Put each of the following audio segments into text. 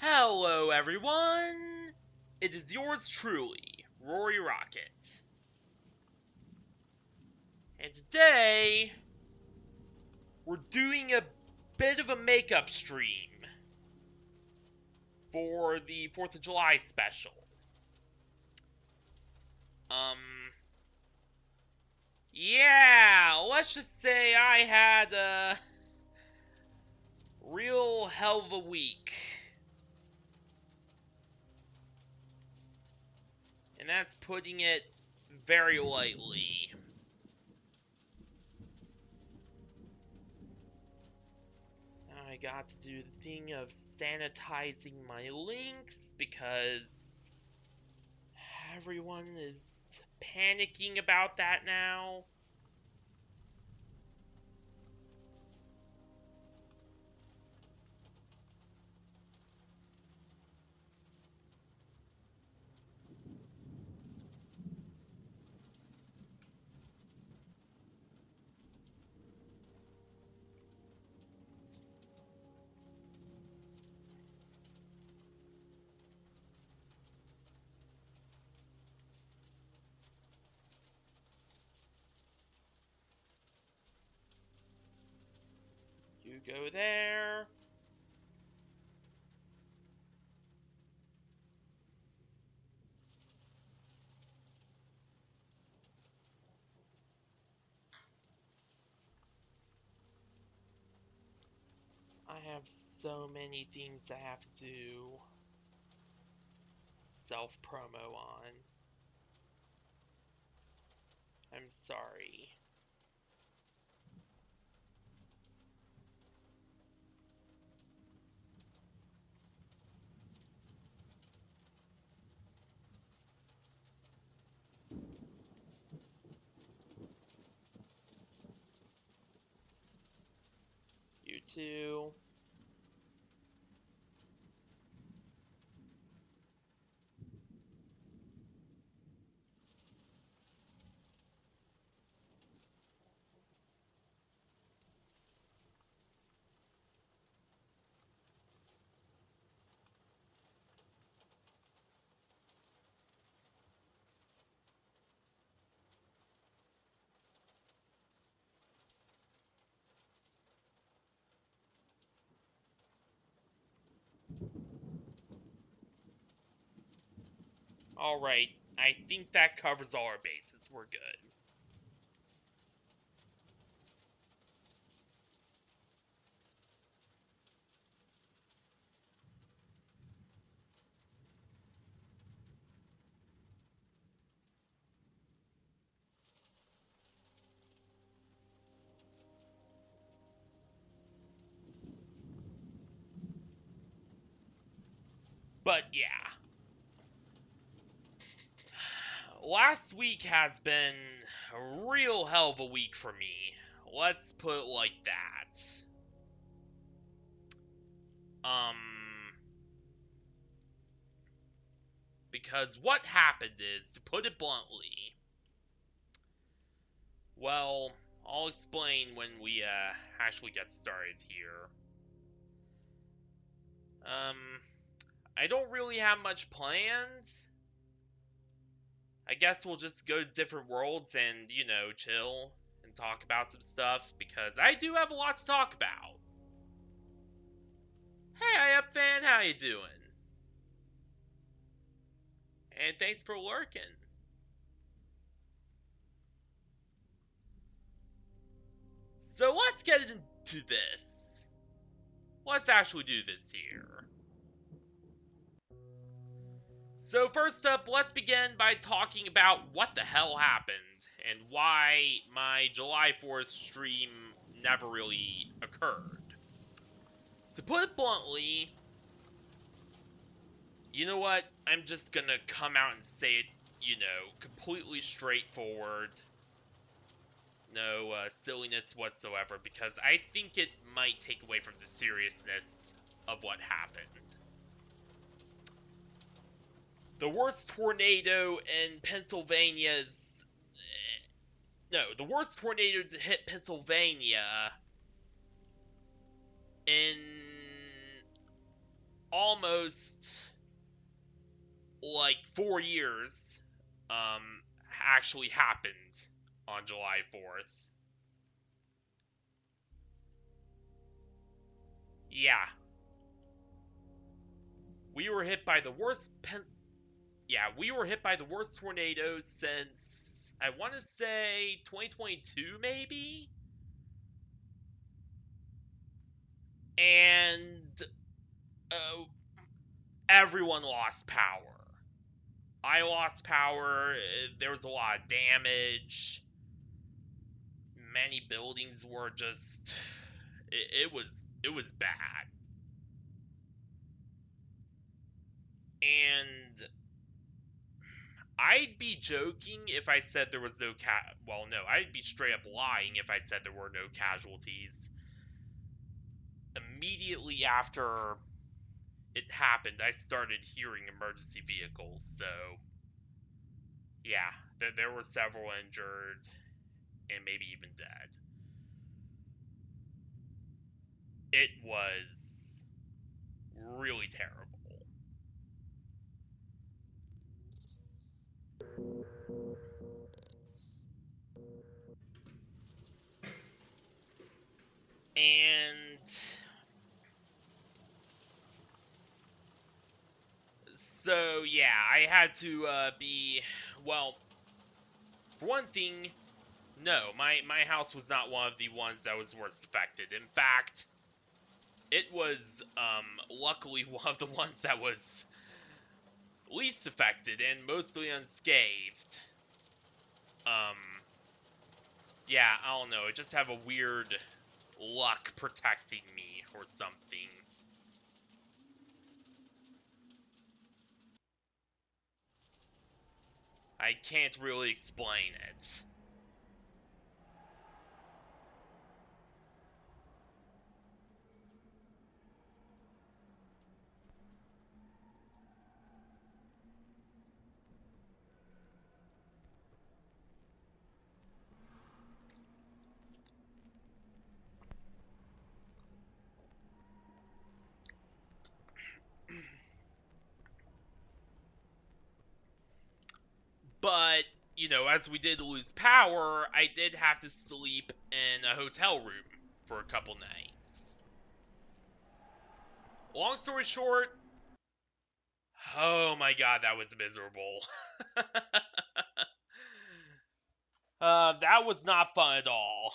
Hello everyone! It is yours truly, Rory Rocket. And today, we're doing a bit of a makeup stream for the 4th of July special. Yeah, let's just say I had a real hell of a week. And that's putting it very lightly. I got to do the thing of sanitizing my links because everyone is panicking about that now. You go there. I have so many things I have to do self-promo on. I'm sorry. You too. Alright, I think that covers all our bases. We're good. But yeah. Last week has been a real hell of a week for me. Let's put it like that. Because what happened is, to put it bluntly, well, I'll explain when we actually get started here. I don't really have much planned. I guess we'll just go to different worlds and, chill and talk about some stuff, because I do have a lot to talk about. Hey, Up Fan, how you doing? And thanks for lurking. So let's get into this. Let's actually do this here. So first up, let's begin by talking about what the hell happened and why my July 4th stream never really occurred. To put it bluntly, you know what? I'm just gonna come out and say it, completely straightforward. No silliness whatsoever, because I think it might take away from the seriousness of what happened. The worst tornado in Pennsylvania's... No, the worst tornado to hit Pennsylvania in almost like 4 years actually happened on July 4th. Yeah. We were hit by the worst we were hit by the worst tornado since I want to say 2022 maybe. And uh, everyone lost power. I lost power. There was a lot of damage. Many buildings were just it was bad. And I'd be joking if I said there was no well, no, I'd be straight up lying if I said there were no casualties. Immediately after it happened, I started hearing emergency vehicles, so yeah, there were several injured and maybe even dead. It was really terrible. And so yeah, I had to well, for one thing, no, my house was not one of the ones that was worst affected. In fact, it was luckily one of the ones that was least affected and mostly unscathed. Um yeah, I don't know, it just have a weird luck protecting me or something. I can't really explain it. But, as we did lose power, I did have to sleep in a hotel room for a couple nights. Long story short, oh my god, that was miserable. That was not fun at all.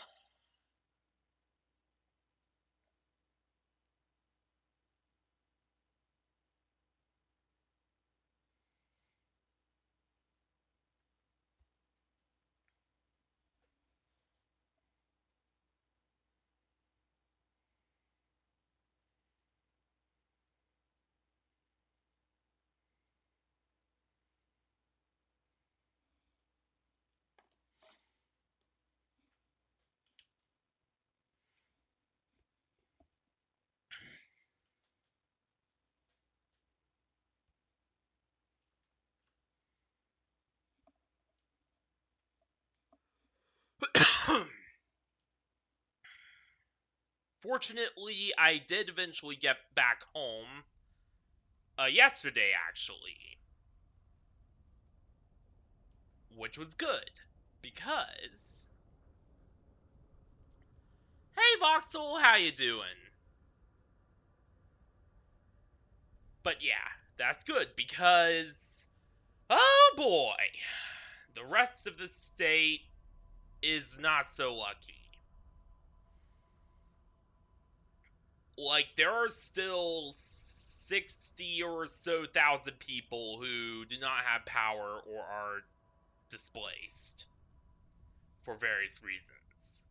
Fortunately, I did eventually get back home yesterday, actually, which was good because hey, Voxel, how you doing? But yeah, that's good because oh boy, the rest of the state is not so lucky. Like, there are still 60 or so thousand people who do not have power or are displaced for various reasons.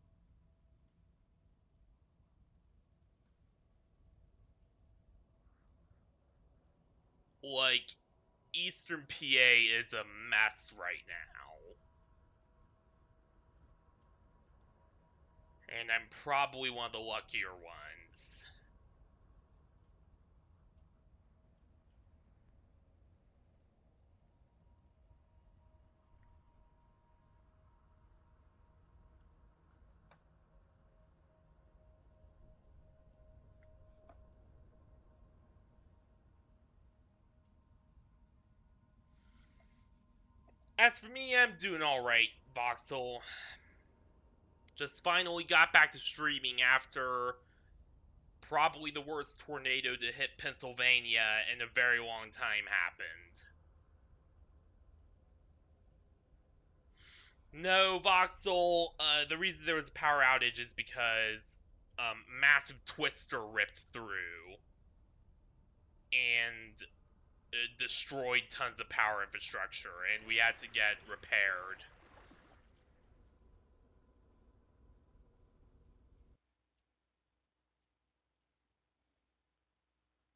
Like, Eastern PA is a mess right now. And I'm probably one of the luckier ones. As for me, I'm doing alright, Voxel. Just finally got back to streaming after probably the worst tornado to hit Pennsylvania in a very long time happened. No, Voxel, the reason there was a power outage is because massive twister ripped through and destroyed tons of power infrastructure, and we had to get repaired.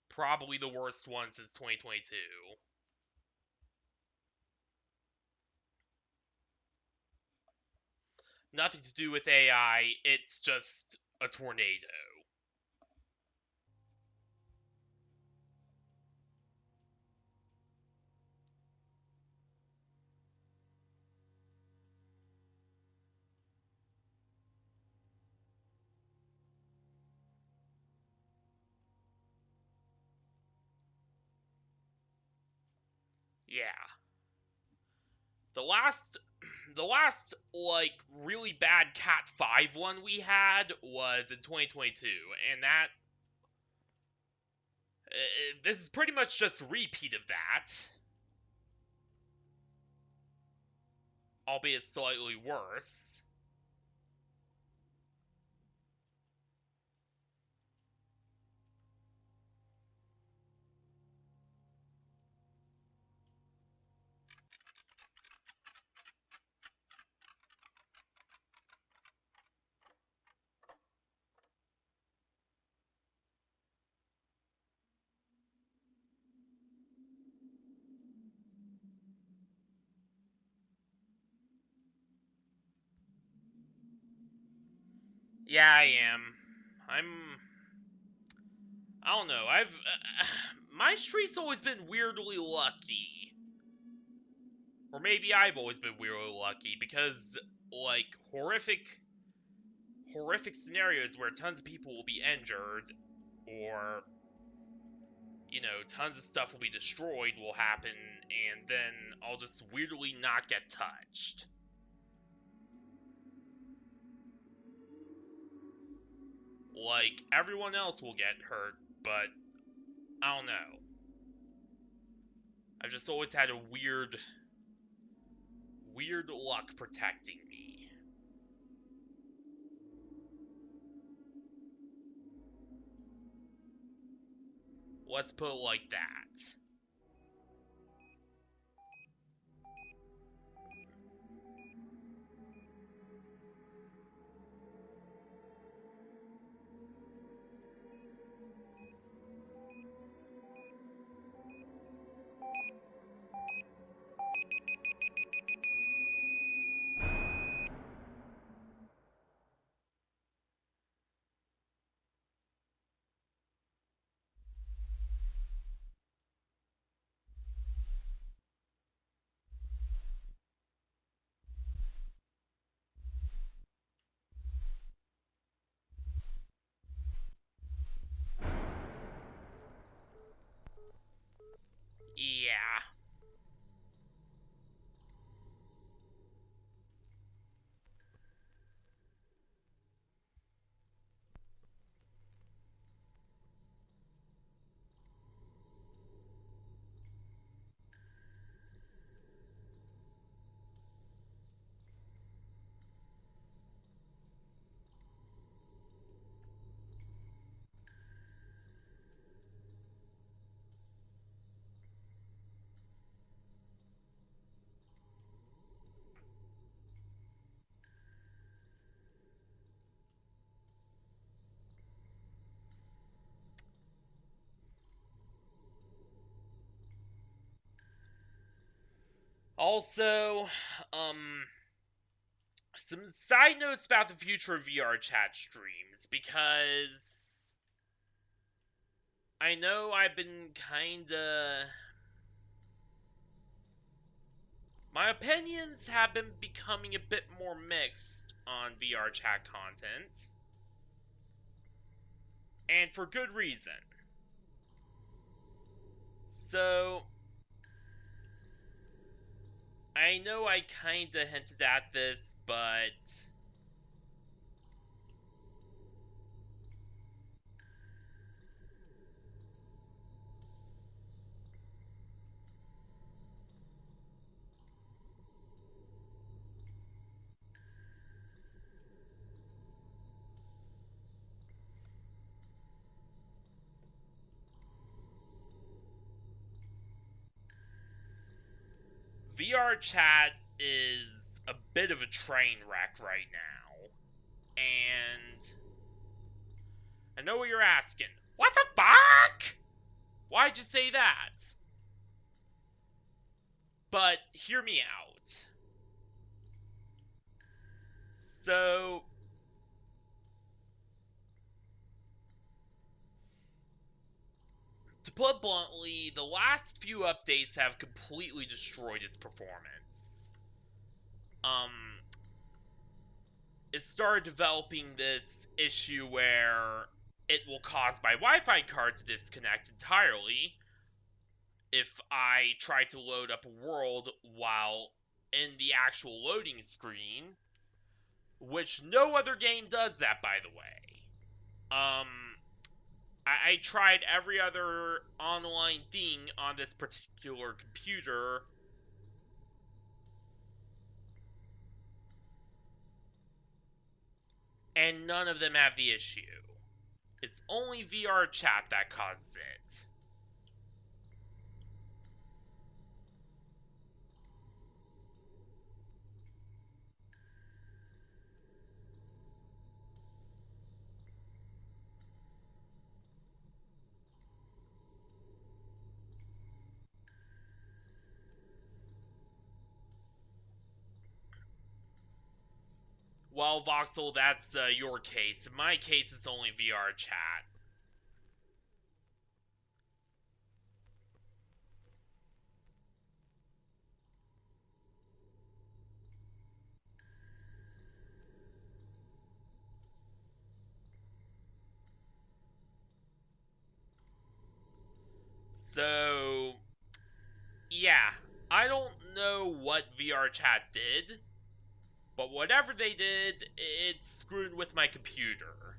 Probably the worst one since 2022. Nothing to do with AI, it's just a tornado. Yeah. The last like really bad Cat 5 one we had was in 2022, and that this is pretty much just a repeat of that, albeit slightly worse. Yeah, I am. I'm I don't know. I've my streak's always been weirdly lucky. Or maybe I've always been weirdly lucky because like horrific scenarios where tons of people will be injured or tons of stuff will be destroyed will happen and then I'll just weirdly not get touched. Like everyone else will get hurt, but I don't know. I've just always had a weird luck protecting me. Let's put it like that. Yeah. Also, um, some side notes about the future of VRChat streams because I know I've been kinda. My opinions have been becoming a bit more mixed on VRChat content, and for good reason. So, I know I kinda hinted at this, but VRChat is a bit of a train wreck right now. And I know what you're asking. What the fuck? Why'd you say that? But hear me out. So, to put bluntly, the last few updates have completely destroyed its performance. Um, it started developing this issue where it will cause my Wi-Fi card to disconnect entirely if I try to load up a world while in the actual loading screen, which no other game does that, by the way. I tried every other online thing on this particular computer, and none of them have the issue. It's only VRChat that causes it. Well, Voxel, that's your case. In my case, it's only VRChat. So, yeah, I don't know what VRChat did, but whatever they did, it screwed with my computer.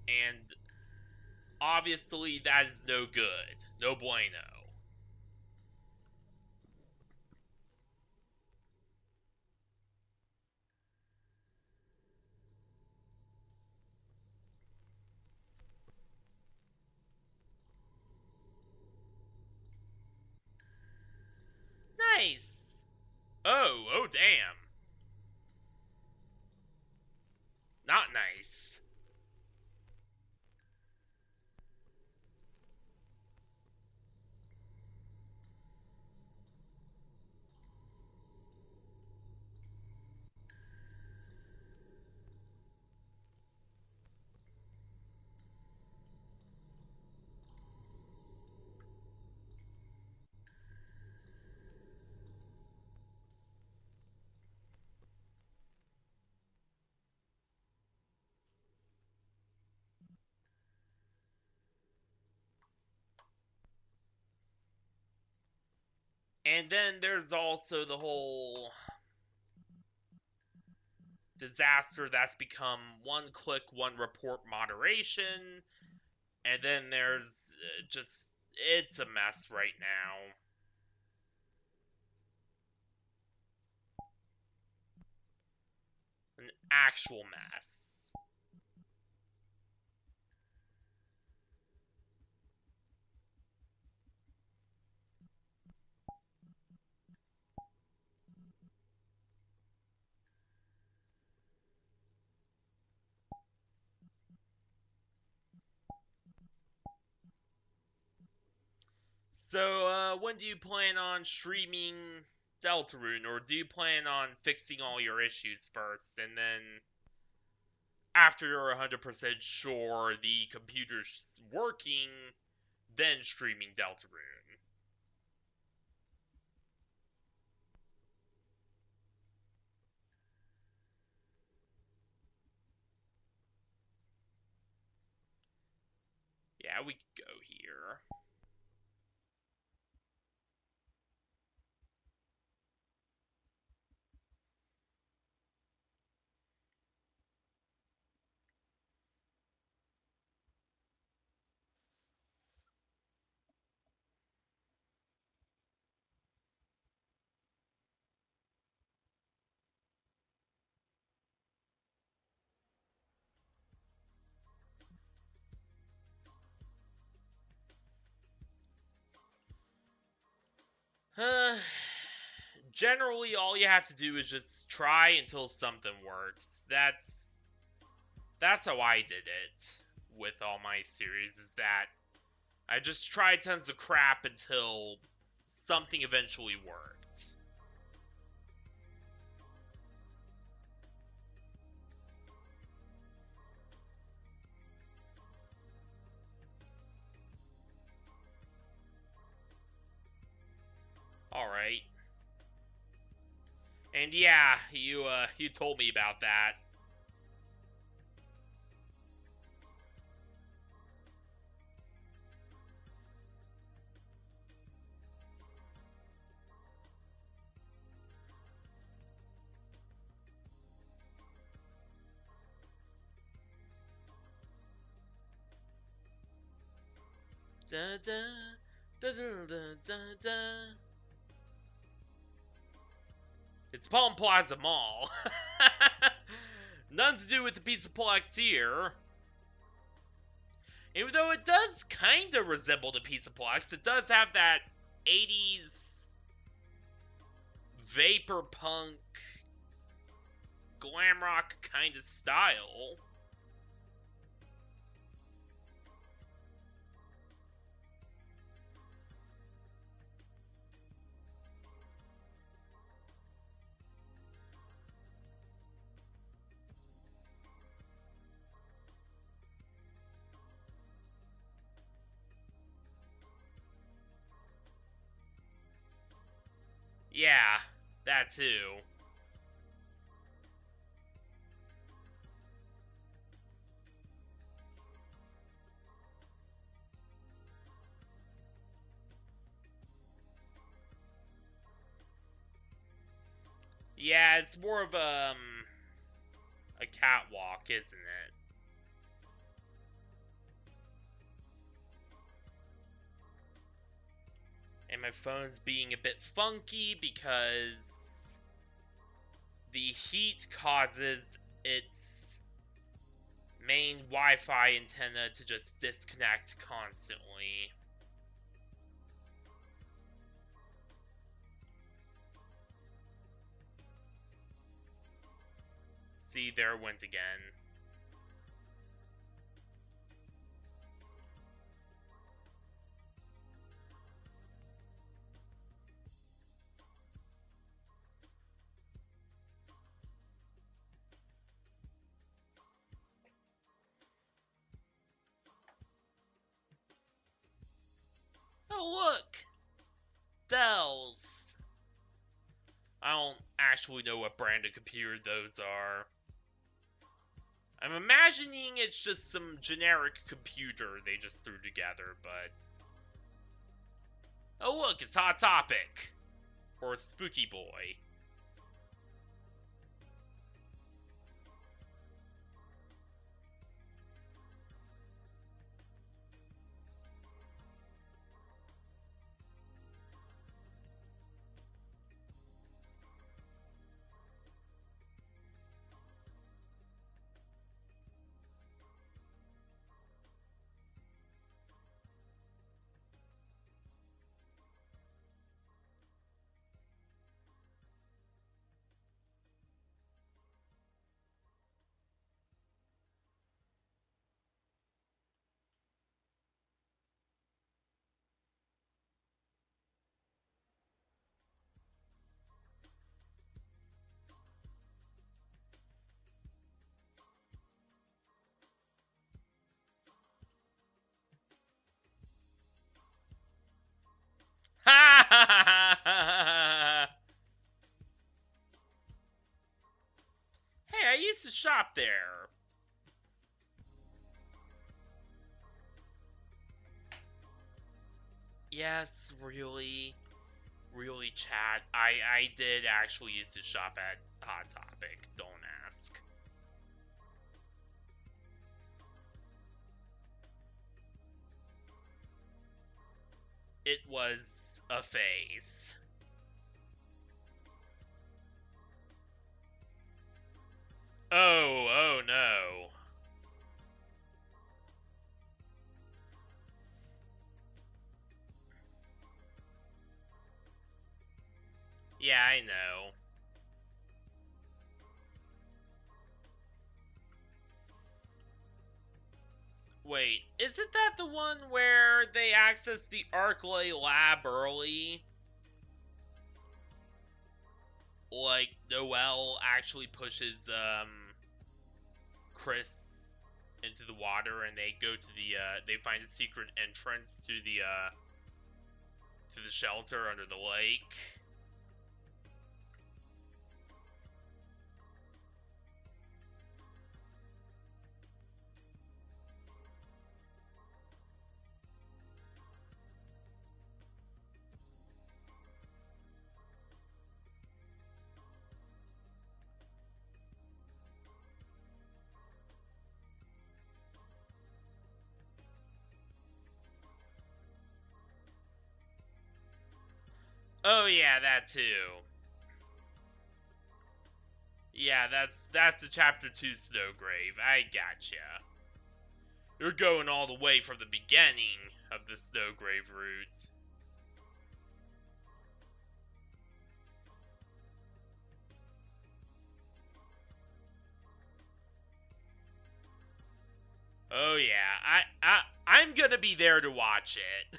And obviously, that is no good. No bueno. Nice! Oh damn. Not nice. And then there's also the whole disaster that's become one click, one report moderation. And then there's just, it's a mess right now. An actual mess. So, when do you plan on streaming Deltarune, or do you plan on fixing all your issues first, and then after you're 100% sure the computer's working, then streaming Deltarune? Yeah, we could go here. generally all you have to do is just try until something works. That's how I did it with all my series, is that I just tried tons of crap until something eventually worked. Alright. And yeah, you told me about that. Da da da da da da da. It's Palm Plaza Mall. Nothing to do with the Pizzaplex here. Even though it does kind of resemble the Pizzaplex, it does have that 80s vapor punk glam rock kind of style. Yeah, that too. Yeah, it's more of a catwalk, isn't it? And my phone's being a bit funky because the heat causes its main Wi-Fi antenna to just disconnect constantly. See, there it went again. Oh, look! Dells! I don't actually know what brand of computer those are. I'm imagining it's just some generic computer they just threw together, but... Oh look, it's Hot Topic! Or Spooky Boy. Ha ha ha ha! Hey, I used to shop there. Yes, really, chat. I did actually used to shop at Hot Topic. Don't ask. It was a phase. Oh no. Yeah, I know. Wait, isn't that the one where they access the Arclay lab early? Like, Noelle actually pushes, Chris into the water, and they go to the, they find a secret entrance to the shelter under the lake. Oh yeah, that too. Yeah, that's the chapter 2 Snowgrave. I gotcha. You're going all the way from the beginning of the Snowgrave route. Oh yeah, I'm gonna be there to watch it.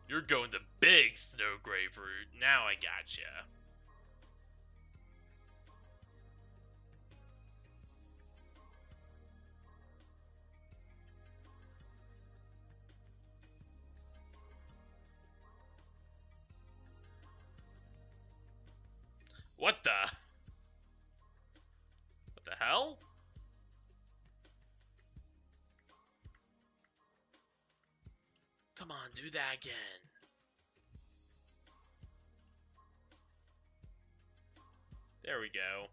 You're going the big Snowgrave route. Now I gotcha. What the? What the hell? Come on, do that again. There we go.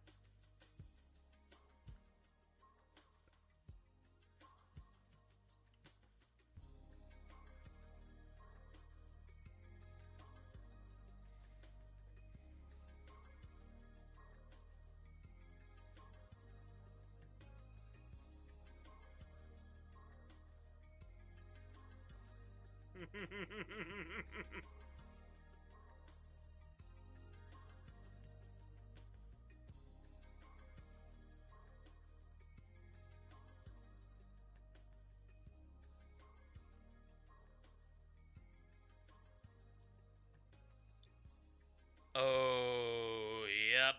Oh, yep.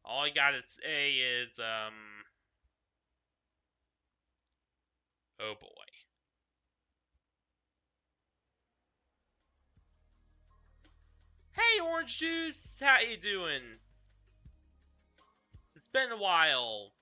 All I gotta say is, oh boy. Hey, Orange Juice! How you doing? It's been a while.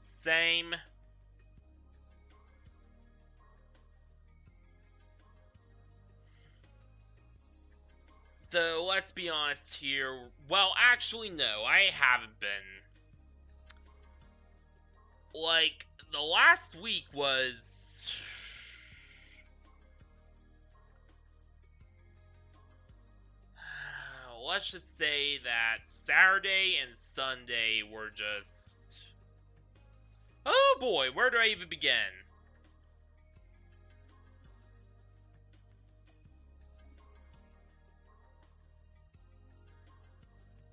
Same. Though, let's be honest here. Well, actually, no, I haven't been. Like, the last week was. Let's just say that Saturday and Sunday were just. Oh boy, where do I even begin?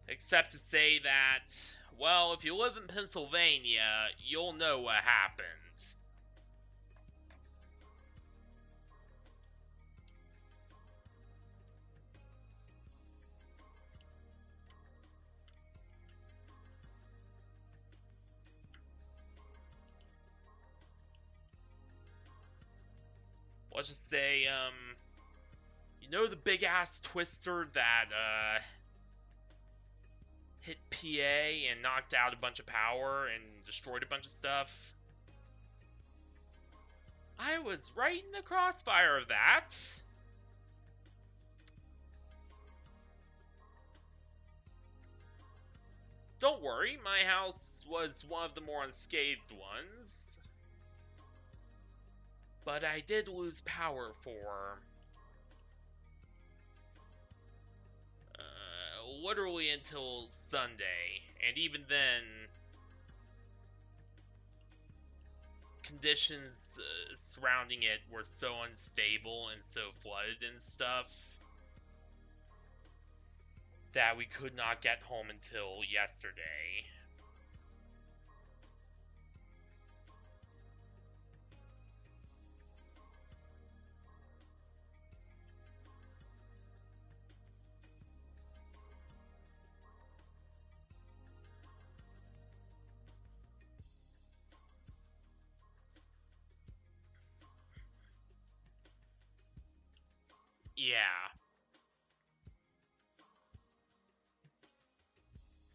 Except to say that, well, if you live in Pennsylvania, you'll know what happened. Let's just say, you know the big ass twister that, hit PA and knocked out a bunch of power and destroyed a bunch of stuff. I was right in the crossfire of that. Don't worry, my house was one of the more unscathed ones. But I did lose power for literally until Sunday, and even then, conditions surrounding it were so unstable and so flooded and stuff that we could not get home until yesterday. Yeah.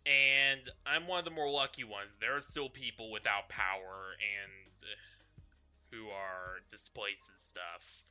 And I'm one of the more lucky ones. There are still people without power and who are displaced and stuff.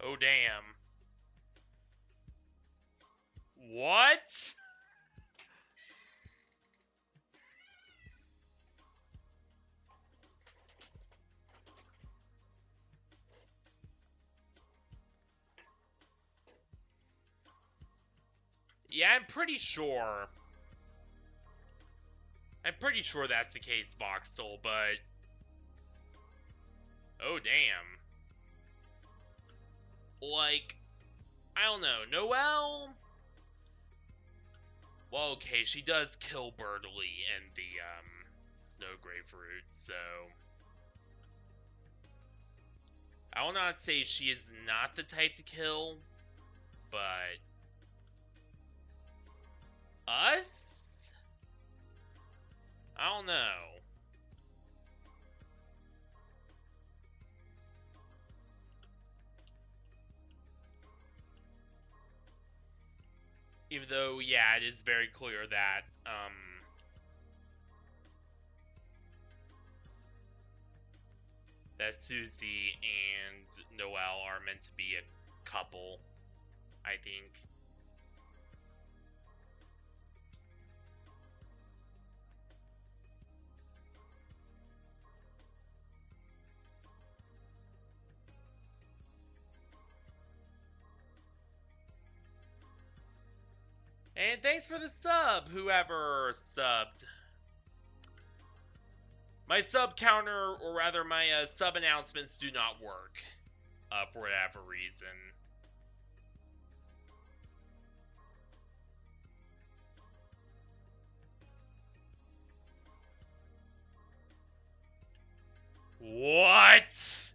Oh, damn. What? Yeah, I'm pretty sure. I'm pretty sure that's the case, Voxel, but... Oh, damn. Like, I don't know. Noelle? Well, okay, she does kill Birdly in the, Snow Grapefruit, so... I will not say she is not the type to kill, but... Us? I don't know. Even though, yeah, it is very clear that, that Susie and Noelle are meant to be a couple, I think. And thanks for the sub, whoever subbed. My sub counter, or rather my sub announcements do not work, for whatever reason. What?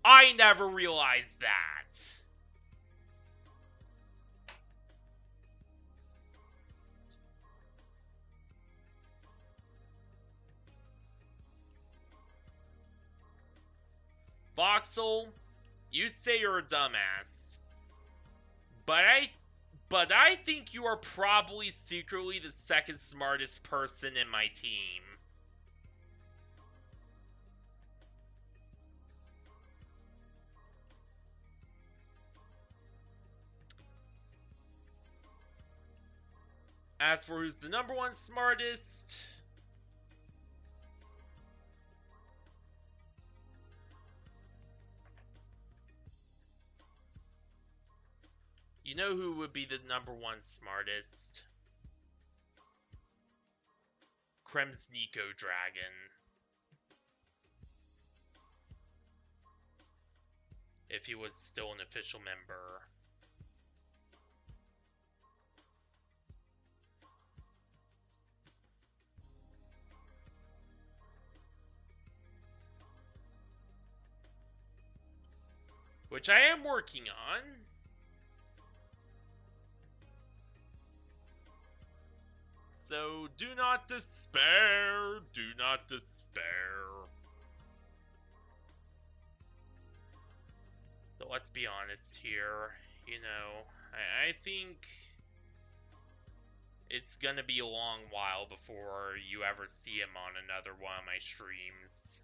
I never realized that. Voxel, you say you're a dumbass, but I think you are probably secretly the second smartest person in my team. As for who's the number one smartest, you know who would be the number one smartest? Kremsniko Dragon. If he was still an official member. Which I am working on. So, do not despair. Do not despair. But let's be honest here. You know, I think it's gonna be a long while before you ever see him on another one of my streams.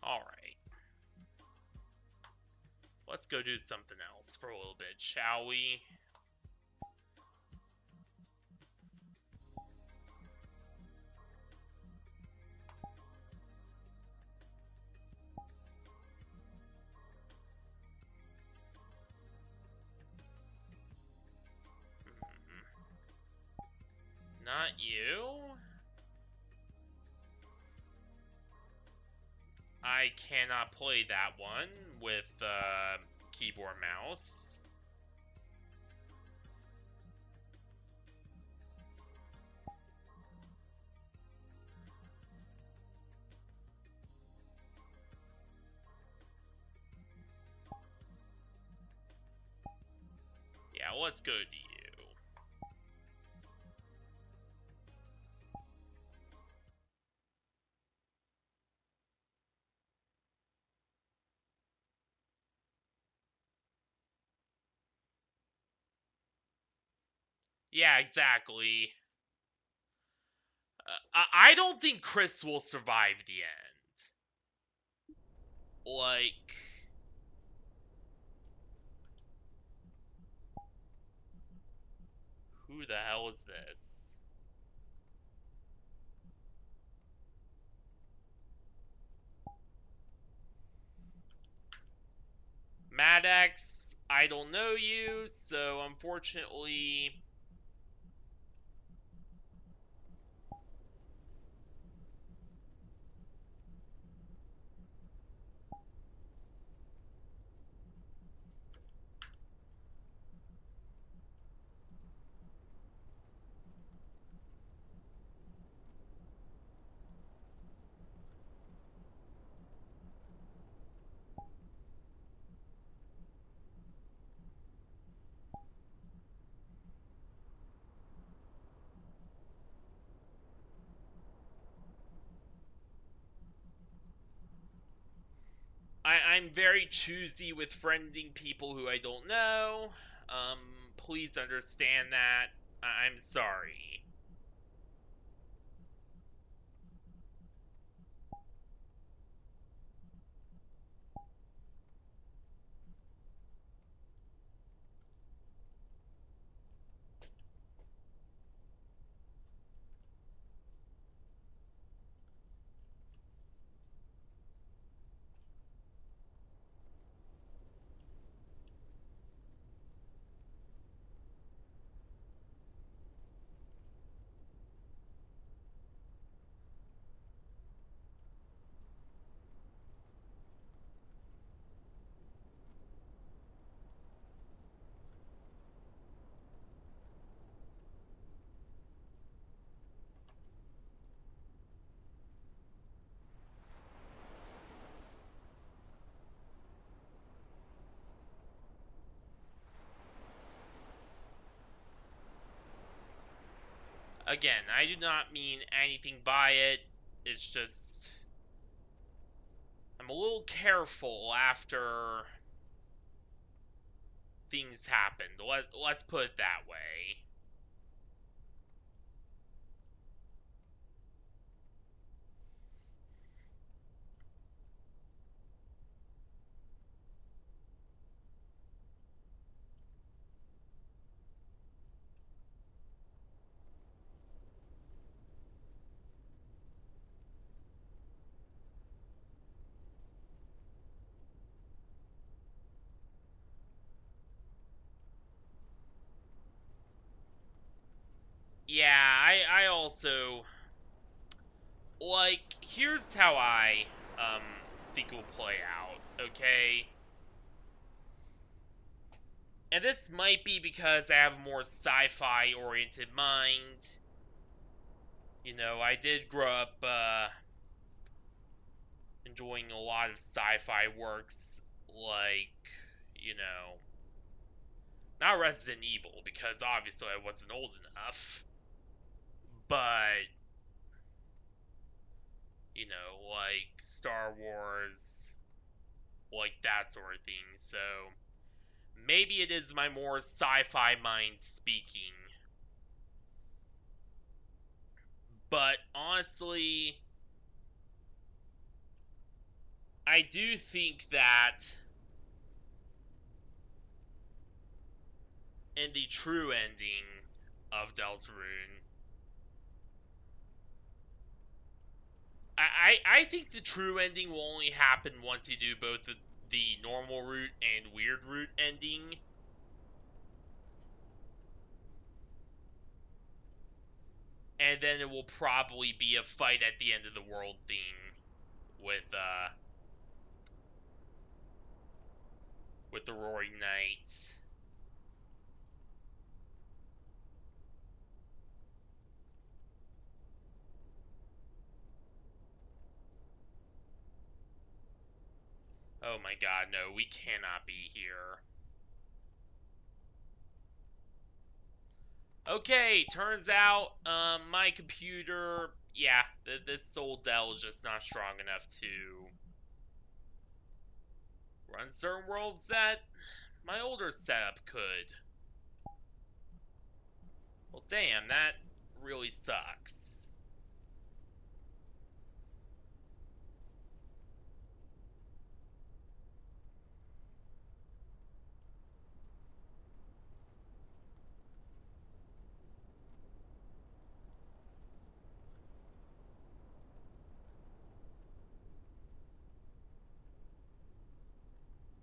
Alright. Let's go do something else for a little bit, shall we? Not you. I cannot play that one with keyboard mouse. Yeah, let's go to you. Yeah, exactly. I don't think Chris will survive the end. Like, who the hell is this? Maddox, I don't know you, so unfortunately... I'm very choosy with friending people who I don't know. Please understand that. I'm sorry. Again, I do not mean anything by it. It's just I'm a little careful after things happened. Let's put it that way. Yeah, I also like here's how I um think it will play out, okay? And this might be because I have a more sci-fi oriented mind. You know, I did grow up enjoying a lot of sci-fi works like, you know, not Resident Evil because obviously I wasn't old enough, but you know, like Star Wars, like that sort of thing. So maybe it is my more sci-fi mind speaking. But honestly, I do think that in the true ending of Deltarune, I think the true ending will only happen once you do both the normal route and weird route ending. And then it will probably be a fight at the end of the world thing with the Roaring Knights. Oh my god, no, we cannot be here. Okay, turns out, my computer, yeah, this old Dell is just not strong enough to run certain worlds that my older setup could. Well, damn, that really sucks.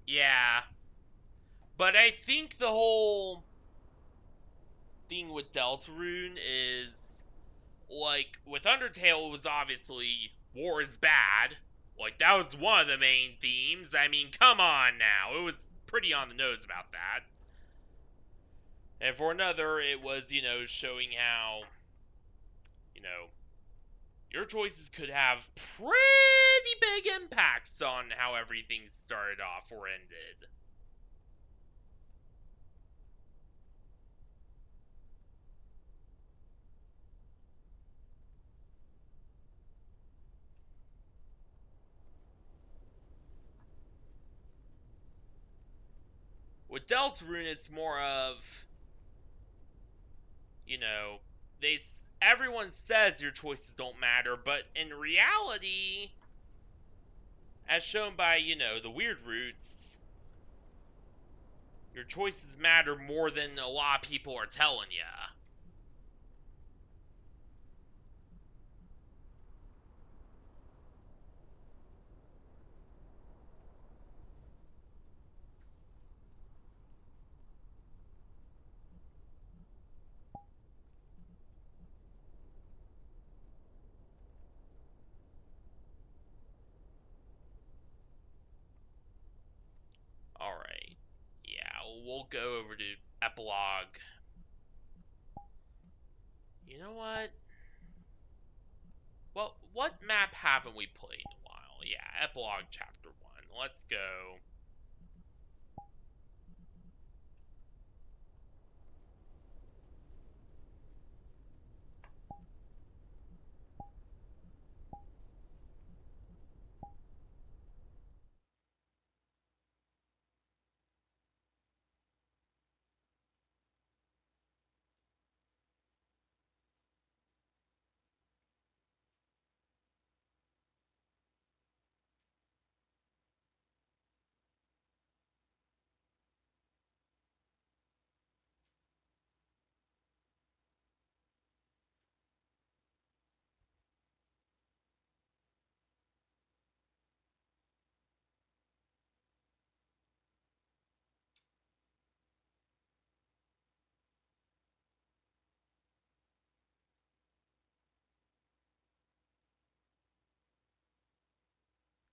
Yeah, but I think the whole thing with Deltarune is, like, with Undertale, it was obviously war is bad. Like, that was one of the main themes. I mean, come on now. It was pretty on the nose about that. And for another, it was, you know, showing how, you know, your choices could have pretty big impacts on how everything started off or ended. With Deltarune, it's more of, you know, everyone says your choices don't matter, but in reality, as shown by, you know, the weird routes, your choices matter more than a lot of people are telling you. Alright. Yeah, we'll go over to Epilogue. You know what? Well, what map haven't we played in a while? Yeah, Epilogue Chapter 1. Let's go.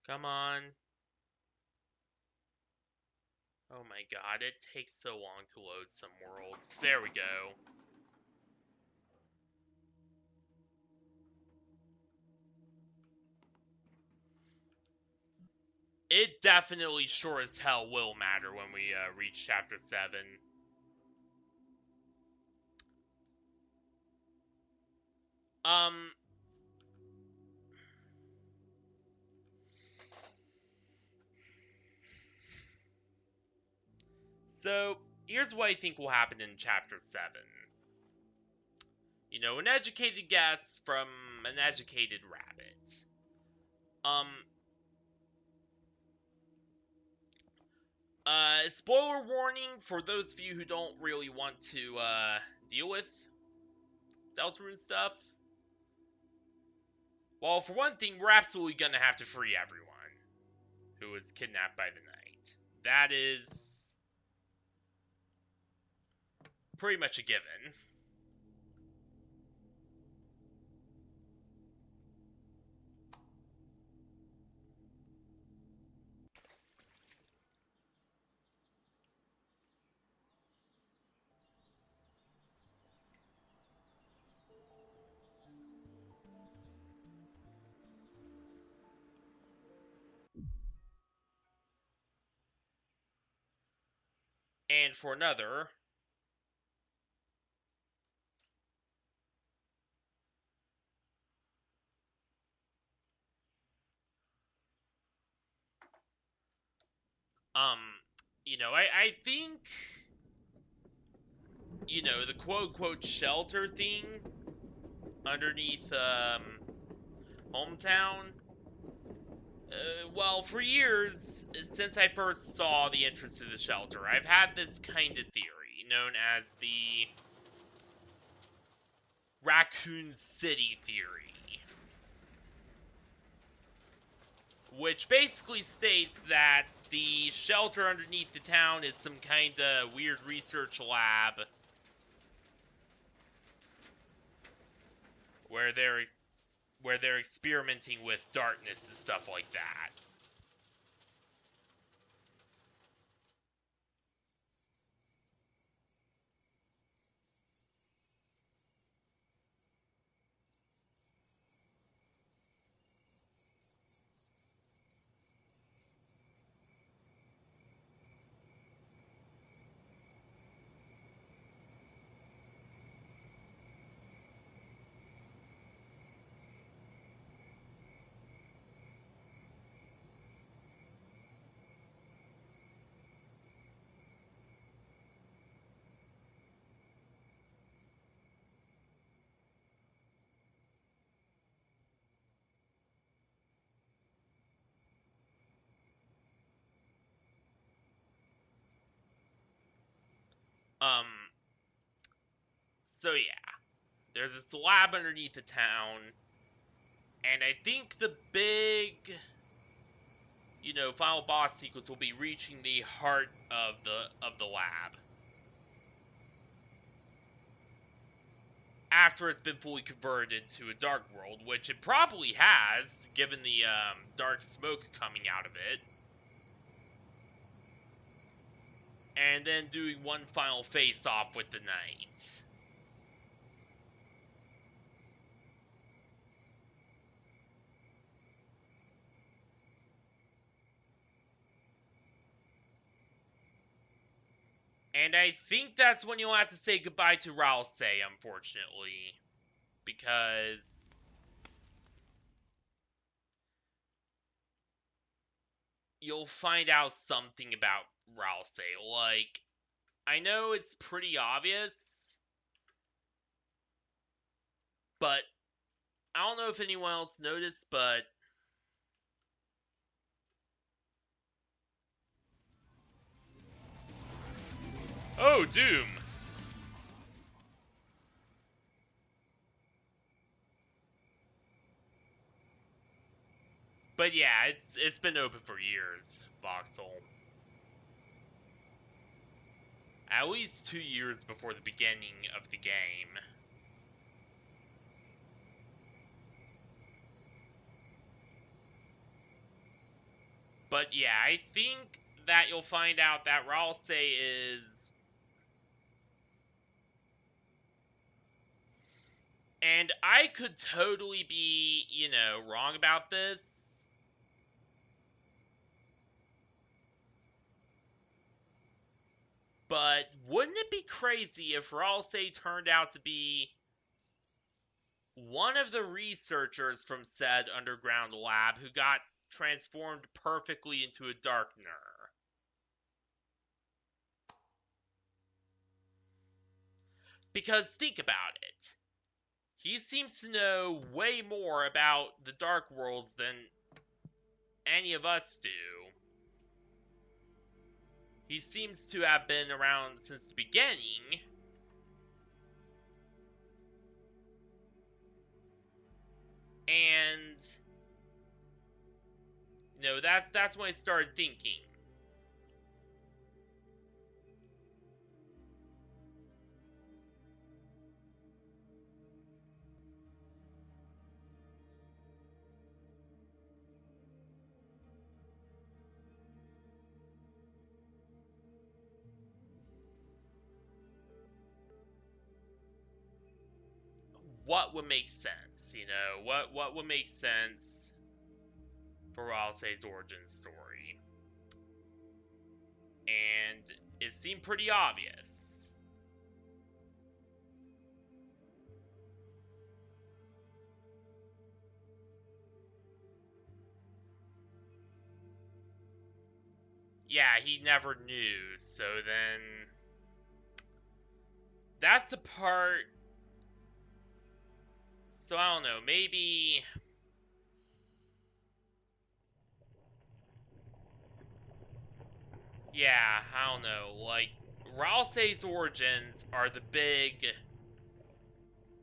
Come on. Oh my god, it takes so long to load some worlds. There we go. It definitely sure as hell will matter when we reach Chapter 7. Um, so, here's what I think will happen in Chapter 7. You know, an educated guess from an educated rabbit. Um, spoiler warning for those of you who don't really want to, deal with Deltarune stuff. Well, for one thing, we're absolutely gonna have to free everyone who was kidnapped by the Knight. That is pretty much a given. And for another, um, you know, I think, you know, the quote-unquote shelter thing underneath, Hometown, well, for years, since I first saw the entrance to the shelter, I've had this kind of theory, known as the Raccoon City theory, which basically states that the shelter underneath the town is some kind of weird research lab where they're experimenting with darkness and stuff like that. Um, so yeah, there's this lab underneath the town, and I think the big, you know, final boss sequence will be reaching the heart of the lab after it's been fully converted to a dark world, which it probably has, given the dark smoke coming out of it. And then doing one final face-off with the Knight. And I think that's when you'll have to say goodbye to Ralsei, unfortunately. Because you'll find out something about Ralsei. Like, I know it's pretty obvious, but I don't know if anyone else noticed, but oh, Doom! But yeah, it's been open for years, Voxel. At least 2 years before the beginning of the game. But yeah, I think that you'll find out that Ralse is... And I could totally be, wrong about this. But wouldn't it be crazy if Ralse turned out to be one of the researchers from said underground lab who got transformed perfectly into a Darkner? Because think about it. He seems to know way more about the Dark Worlds than any of us do. He seems to have been around since the beginning. And that's when I started thinking. What would make sense, What would make sense for Ralse's origin story? And it seemed pretty obvious. Yeah, he never knew, so then... That's the part... So I don't know, maybe... Yeah, I don't know, like... Ralse's origins are the big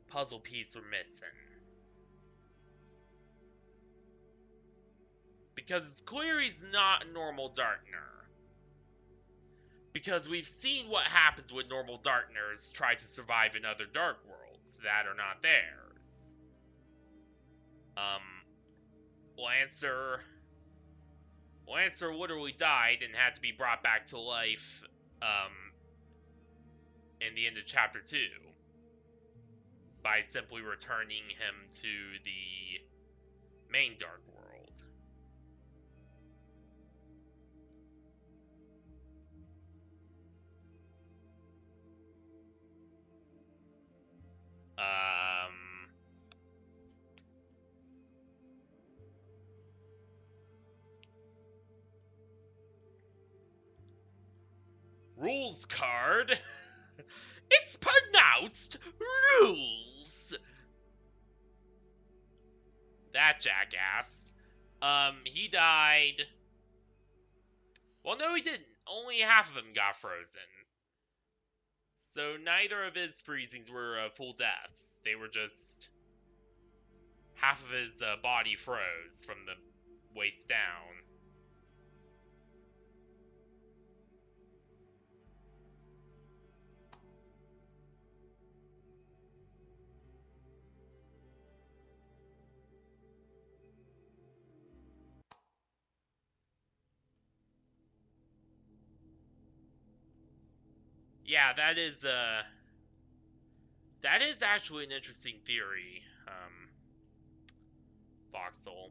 puzzle piece we're missing. Because it's clear he's not a normal Darkner. Because we've seen what happens when normal Darkners try to survive in other Dark Worlds that are not theirs. Lancer literally died and had to be brought back to life, in the end of Chapter 2. By simply returning him to the main Dark World. Rules card. It's pronounced rules. That jackass. He died. Well, no, he didn't. Only half of him got frozen. So neither of his freezings were full deaths. They were just... half of his body froze from the waist down. Yeah, that is actually an interesting theory, Voxel.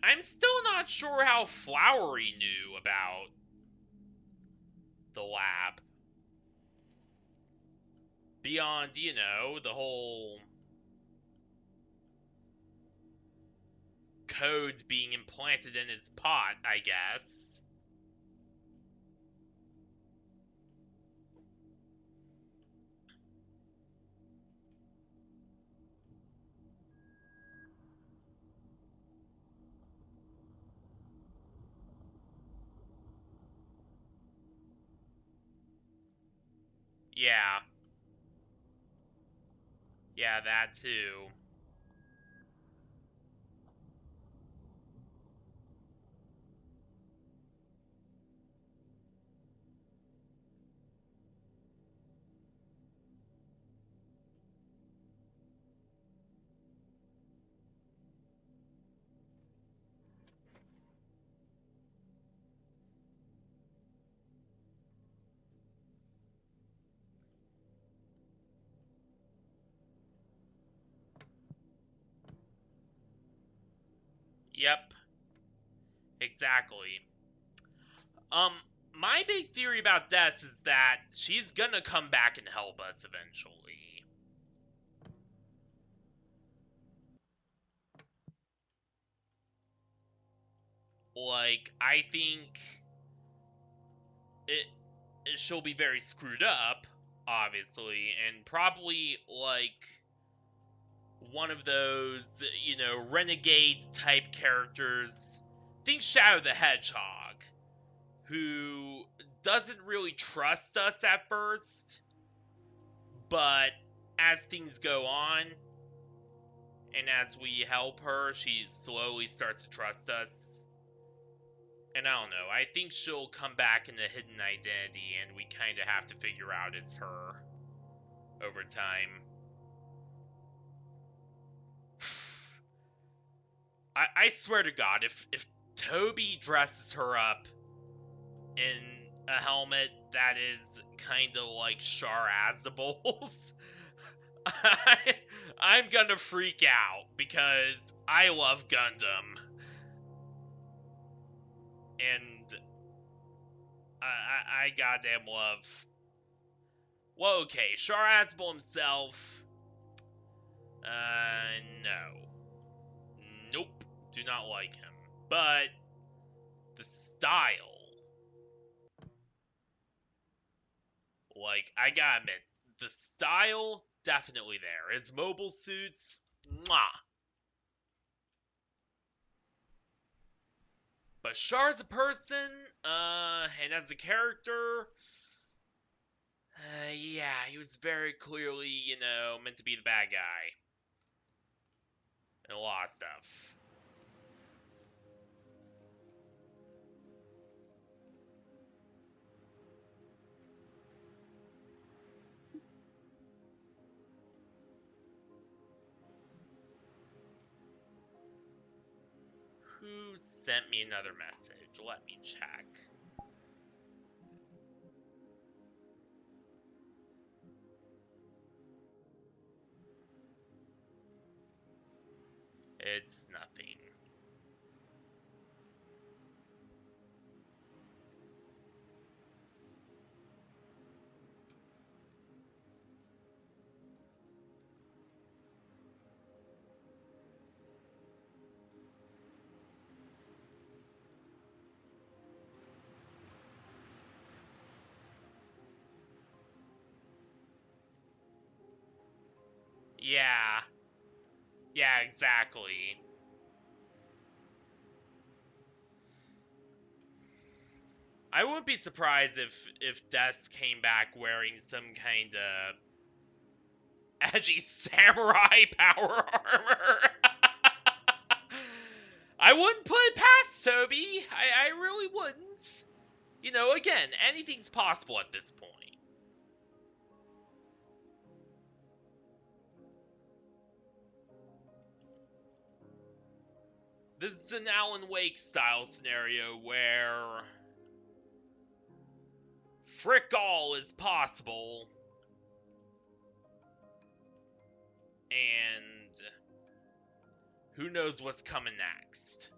I'm still not sure how Flowery knew about the lab. Beyond, the whole codes being implanted in his pot, I guess. Yeah. Yeah, that too. Yep, exactly. Um, my big theory about Des is that she's gonna come back and help us eventually. Like, I think it she'll be very screwed up, obviously, and probably like one of those, renegade type characters. Think Shadow the Hedgehog, who doesn't really trust us at first, but as things go on, and as we help her, she slowly starts to trust us. And I don't know, I think she'll come back in a hidden identity, and we kind of have to figure out it's her over time. I swear to God, if Toby dresses her up in a helmet that is kind of like Char Aznable's, I, I'm gonna freak out because I love Gundam. And I goddamn love. Well, okay, Char Aznable himself. No. Nope. Do not like him. But the style. Like, I gotta admit, the style, definitely there. His mobile suits, mwah. But Char as a person, and as a character, yeah, he was very clearly, meant to be the bad guy. And a lot of stuff. Who sent me another message? Let me check. It's nothing. Yeah. Yeah, exactly. I wouldn't be surprised if Des came back wearing some kind of edgy samurai power armor. I wouldn't put it past Toby. I really wouldn't. Again, anything's possible at this point. This is an Alan Wake style scenario where frick all is possible, and who knows what's coming next.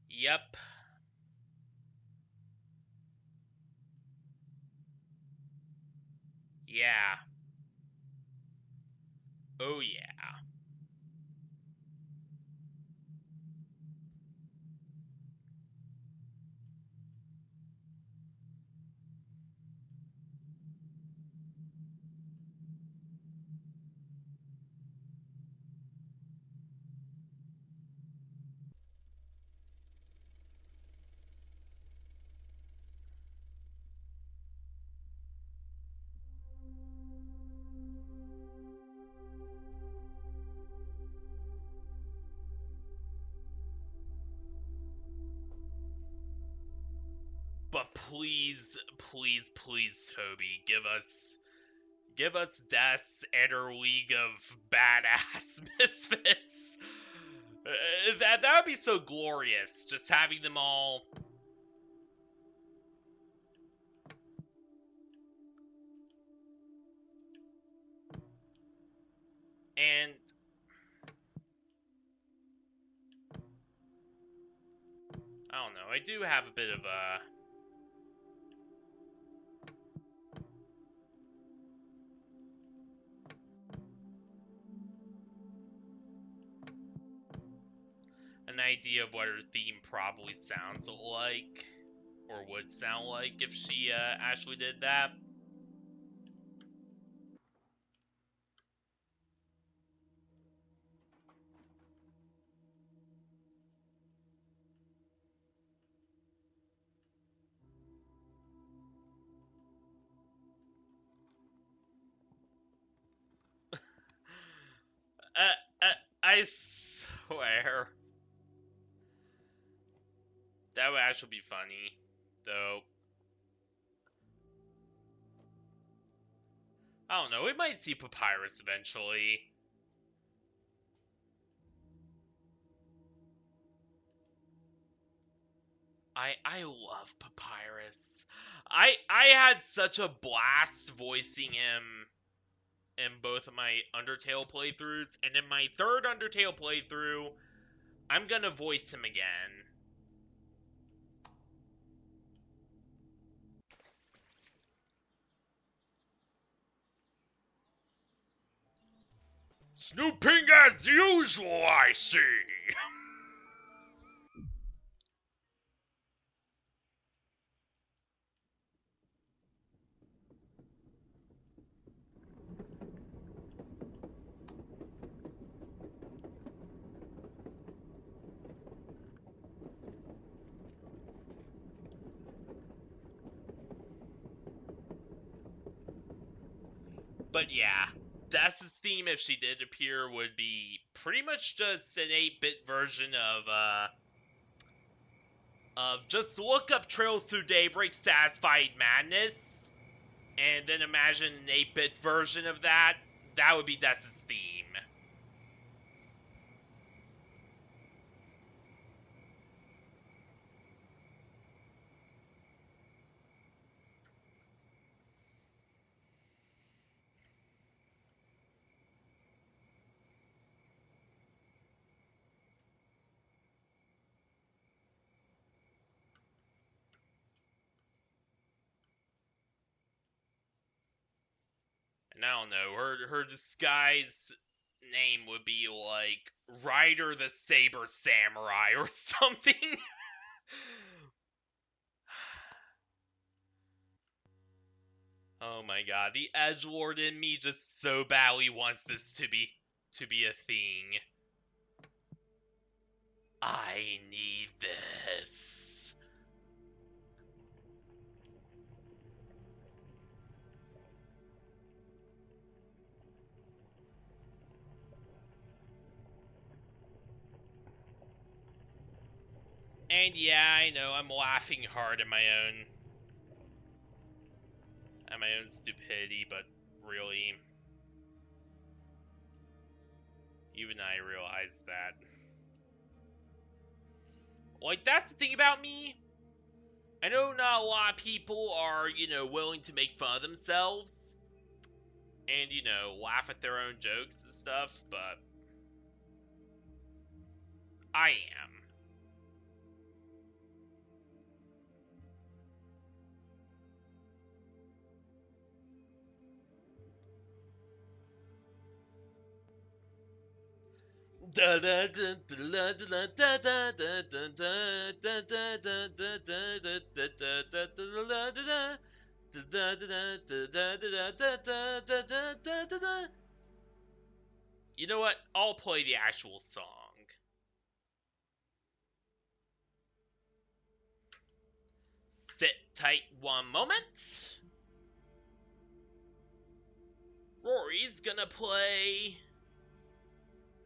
Yep. Yeah. Oh yeah. please, please, please, Toby, give us Des and her league of badass misfits. That would be so glorious, just having them all. And I don't know, I do have a bit of an idea of what her theme probably sounds like, or would sound like if she actually did that. I swear. That would actually be funny, though. I don't know, we might see Papyrus eventually. I love Papyrus. I had such a blast voicing him in both of my Undertale playthroughs, and in my third Undertale playthrough, I'm gonna voice him again. Snooping as usual, I see. But yeah, Dessa's theme, if she did appear, would be pretty much just an 8-bit version of just look up Trails Through Daybreak Satisfied Madness, and then imagine an 8-bit version of that. That would be Dessa's theme. And I don't know, her disguise name would be like Ryder the Saber Samurai or something. Oh my god, the edgelord in me just so badly wants this to be a thing. I need this. And yeah, I know, I'm laughing hard at my own stupidity, but really, even I realize that. Like, that's the thing about me. I know not a lot of people are, willing to make fun of themselves and, laugh at their own jokes and stuff, but I am. You know what? I'll play the actual song. Sit tight one moment. Rory's gonna play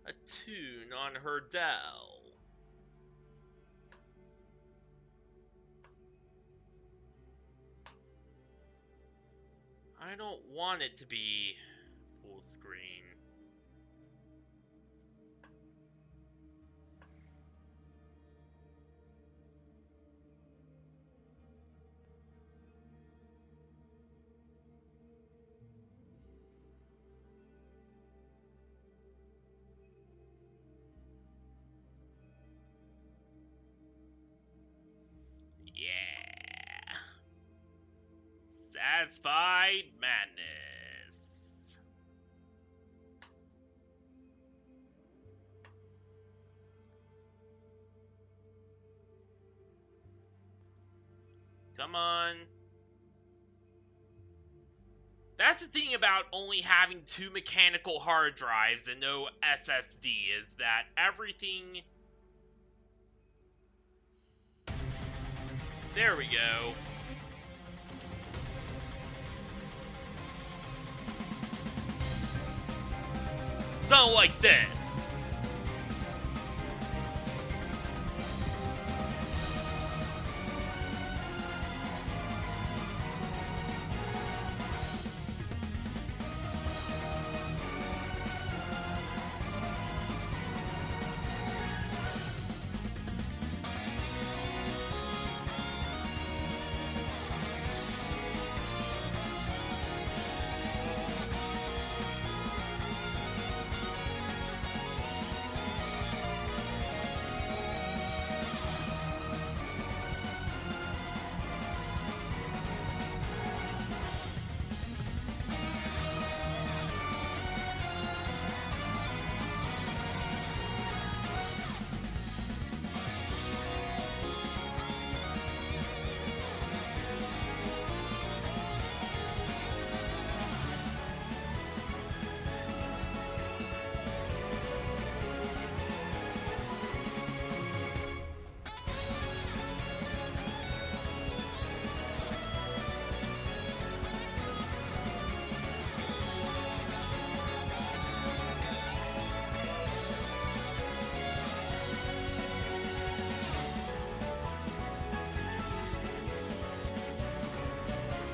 a tune on her Dell. I don't want it to be full screen. Yeah. Satisfied madness. Come on. That's the thing about only having 2 mechanical hard drives and no SSD, is that everything... There we go. Something like this.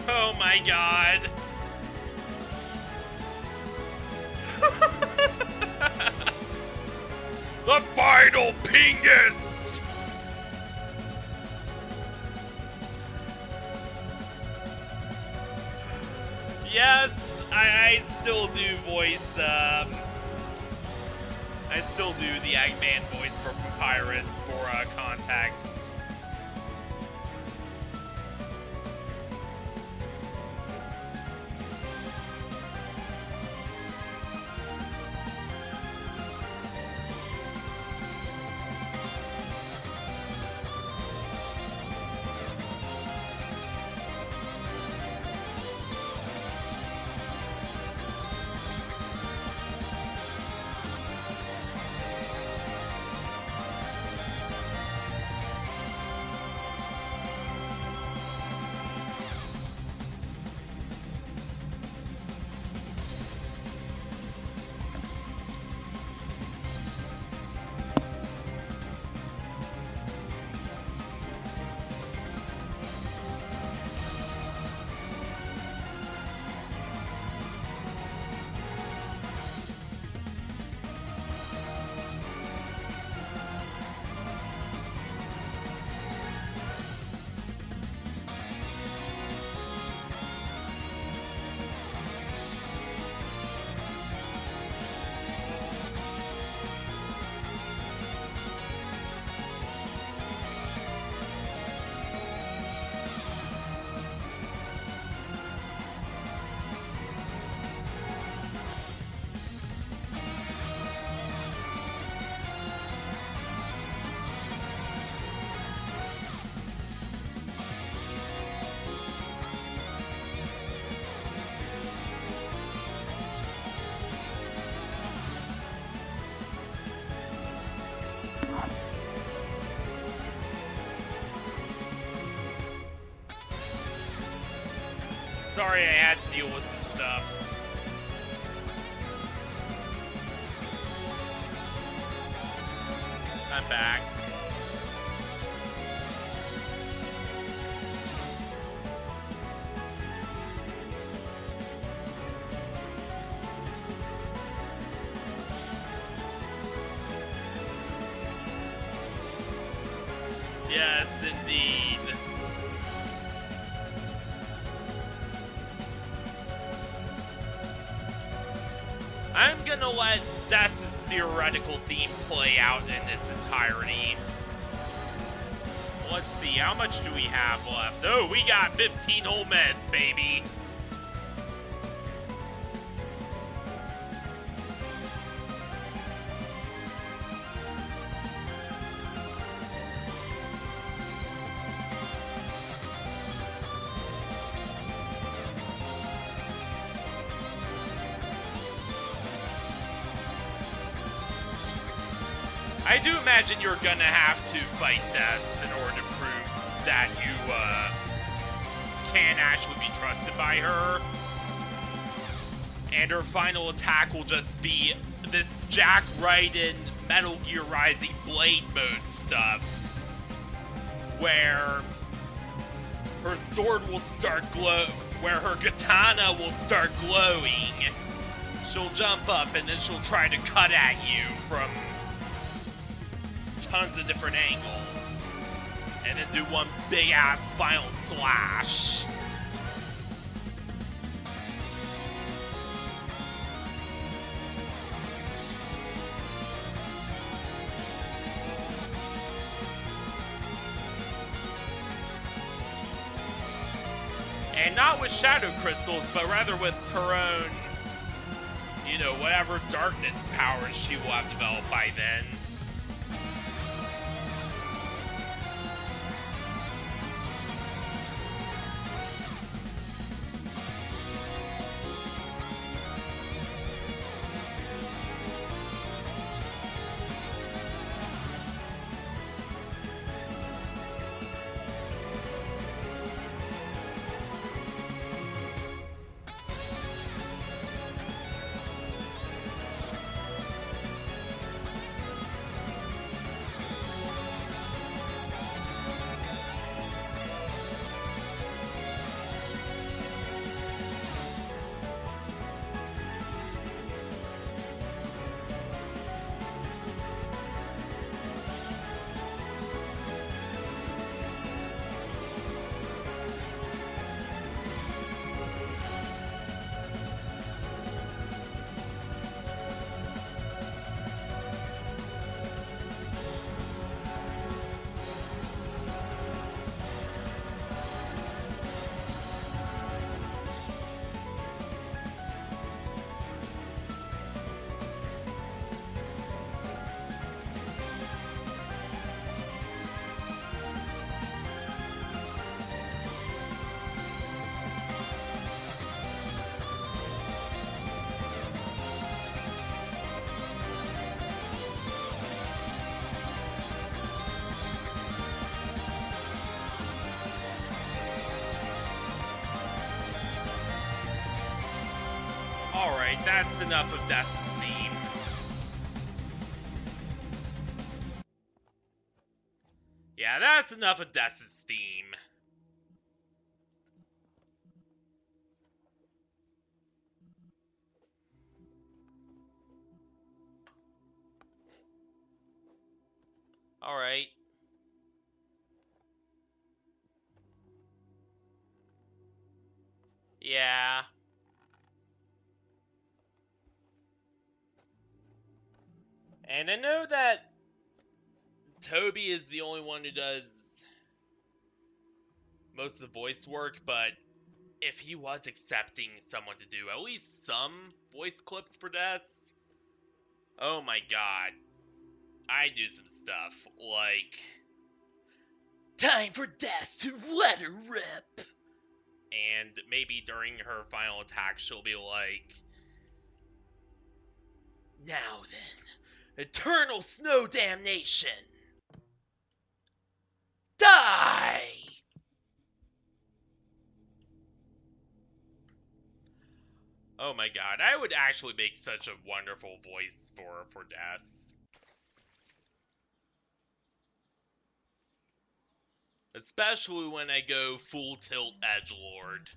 Oh my god. The final pingus! Yes, I still do voice, I still do the Eggman voice for Papyrus for, context. Sorry I had to deal with some stuff. I'm back. Yes, indeed. I'm gonna let Death's theoretical theme play out in its entirety. Let's see, how much do we have left? Oh, we got 15 whole minutes, baby. I do imagine you're gonna have to fight Death in order to prove that you, can actually be trusted by her. And her final attack will just be this Jack Raiden Metal Gear Rising Blade mode stuff, where her sword will start where her katana will start glowing. She'll jump up and then she'll try to cut at you from tons of different angles, and then do one big ass final slash. And not with shadow crystals, but rather with her own, you know, whatever darkness powers she will have developed by then. Alright, that's enough of Death's theme. Yeah, that's enough of Death's theme. Alright. Yeah. And I know that Toby is the only one who does most of the voice work, but if he was accepting someone to do at least some voice clips for Death, oh my god, I'd do some stuff like, time for Death to let her rip. And maybe during her final attack, she'll be like, now then, eternal snow damnation. Die! Oh my god, I would actually make such a wonderful voice for Death. Especially when I go full tilt edgelord.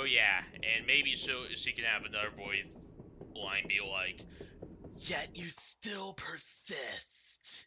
Oh yeah, and maybe she can have another voice line be like, "Yet you still persist."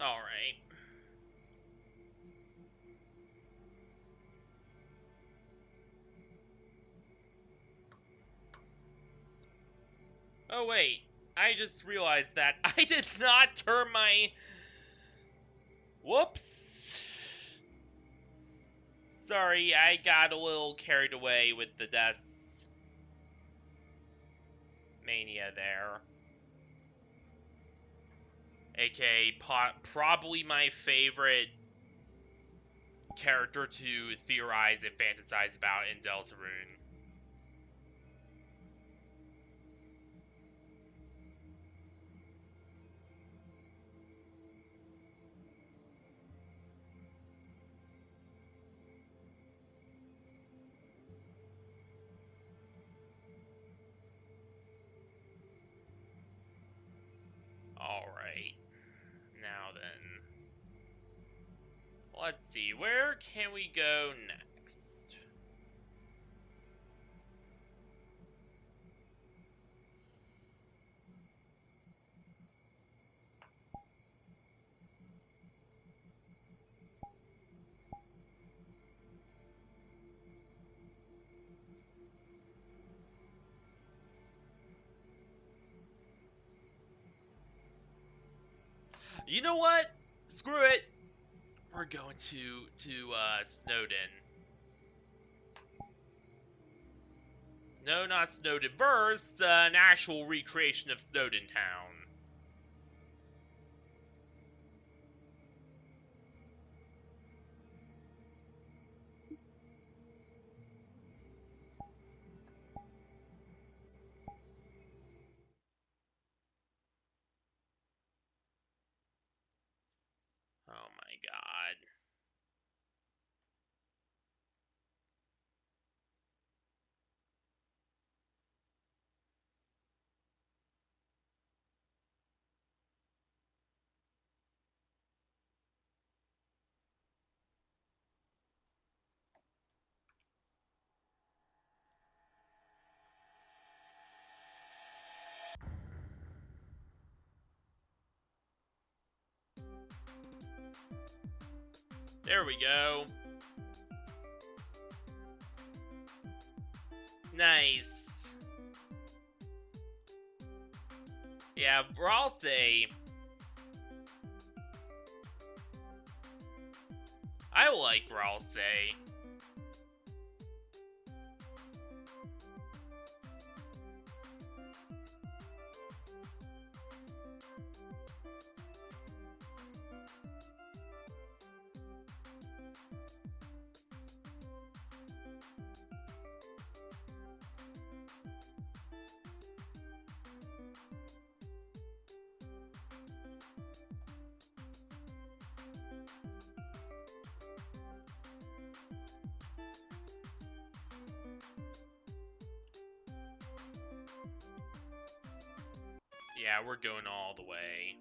All right. Oh wait, I just realized that I did not turn my... Whoops. Sorry, I got a little carried away with the Des Mania there. AKA probably my favorite character to theorize and fantasize about in Deltarune. Alright. Now then. Let's see, where can we go next? You know what? Screw it. We're going to Snowden. No, not Snowden Verse, an actual recreation of Snowden Town. Oh my god. There we go. Nice. Yeah, I'll say I like Ralsei. Yeah, we're going all the way.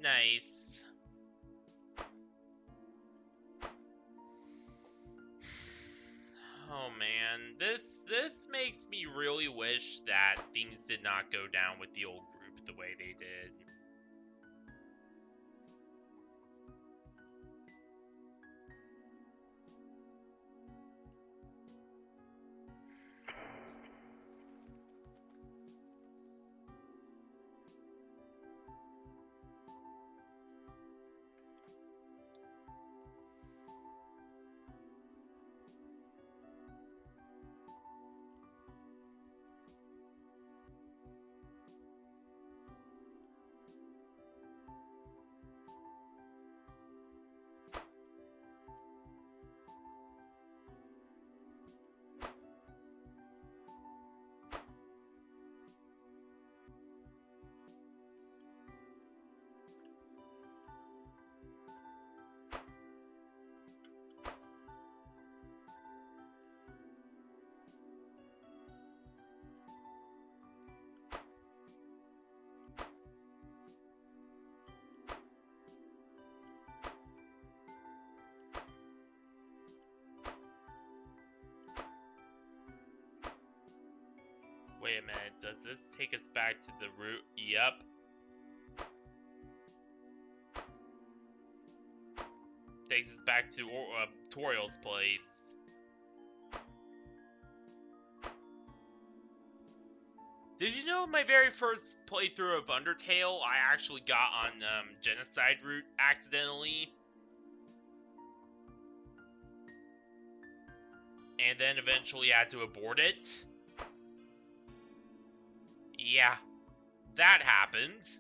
Nice. Oh man, this makes me really wish that things did not go down with the old group the way they did. Wait a minute, does this take us back to the route? Yep. Takes us back to Toriel's place. Did you know my very first playthrough of Undertale, I actually got on Genocide route accidentally? And then eventually had to abort it? Yeah, that happened.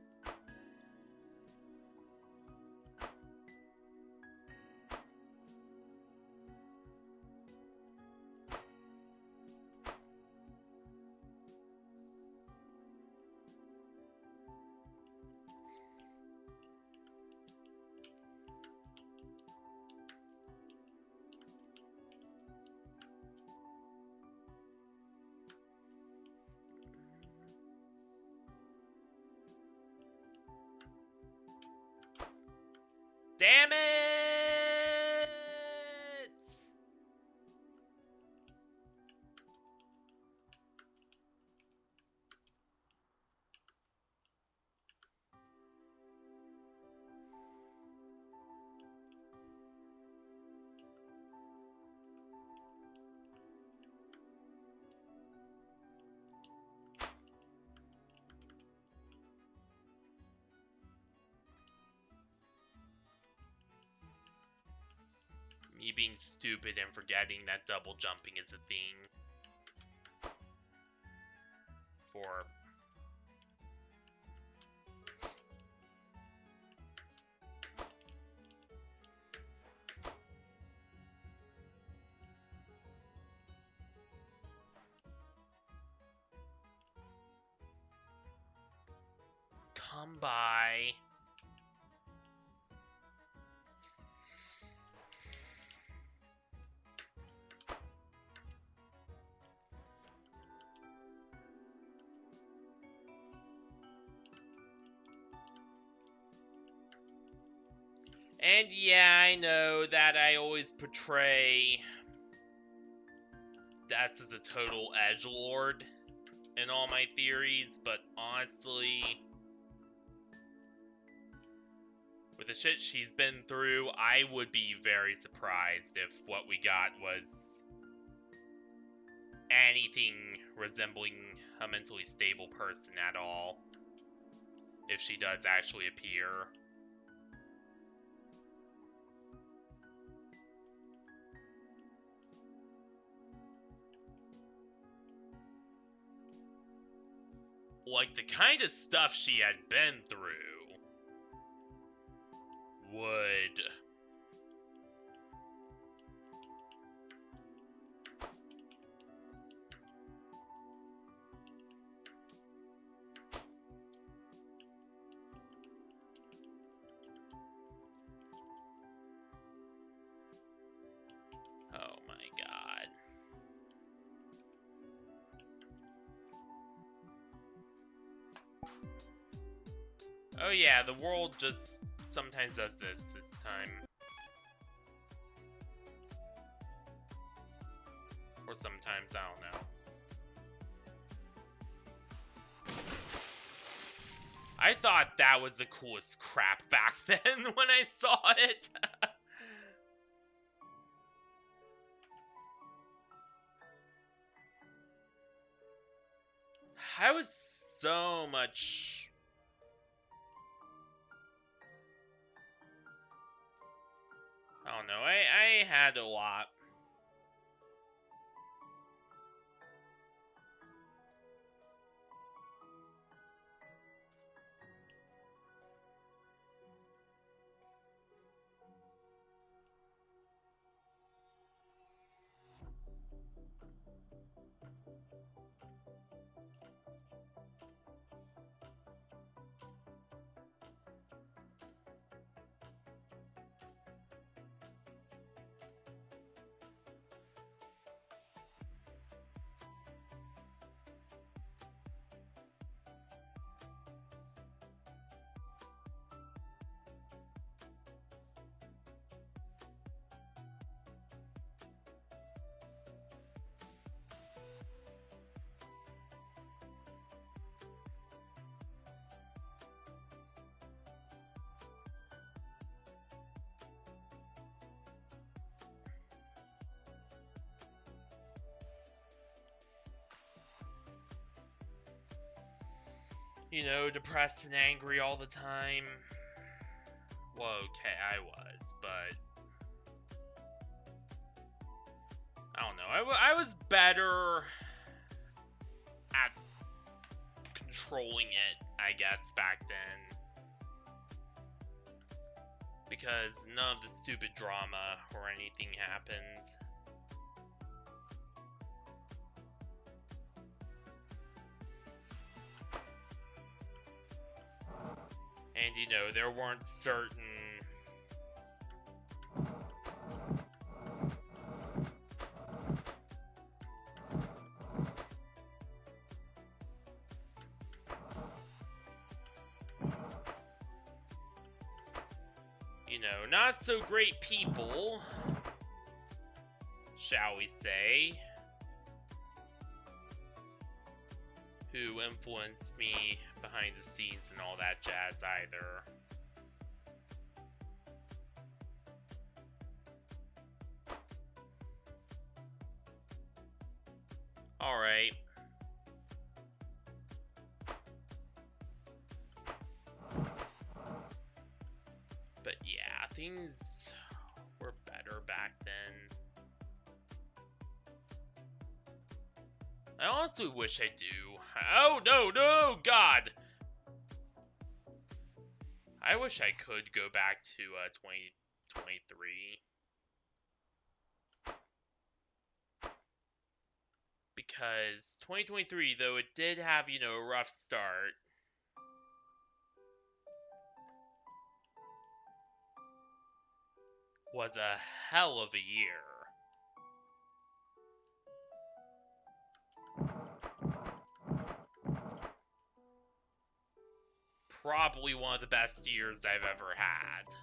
Damn it! Me being stupid and forgetting that double jumping is a thing. For... Come by. And yeah, I know that I always portray Death as a total edgelord in all my theories, but honestly, with the shit she's been through, I would be very surprised if what we got was anything resembling a mentally stable person at all, if she does actually appear. Like, the kind of stuff she had been through would... Oh my god. Oh yeah, the world just sometimes does this time. Or sometimes, I don't know. I thought that was the coolest crap back then when I saw it. I was so much... I don't know, I had a lot. depressed and angry all the time. Well, okay, I was, but I don't know. I was better at controlling it, I guess, back then. Because none of the stupid drama or anything happened. And, there weren't certain... not so great people, shall we say, who influenced me behind the scenes and all that jazz either. Alright. But yeah, things were better back then. I honestly wish I do. Oh, no, God! I wish I could go back to 2023. Because 2023, though it did have, a rough start, was a hell of a year. Probably one of the best years I've ever had.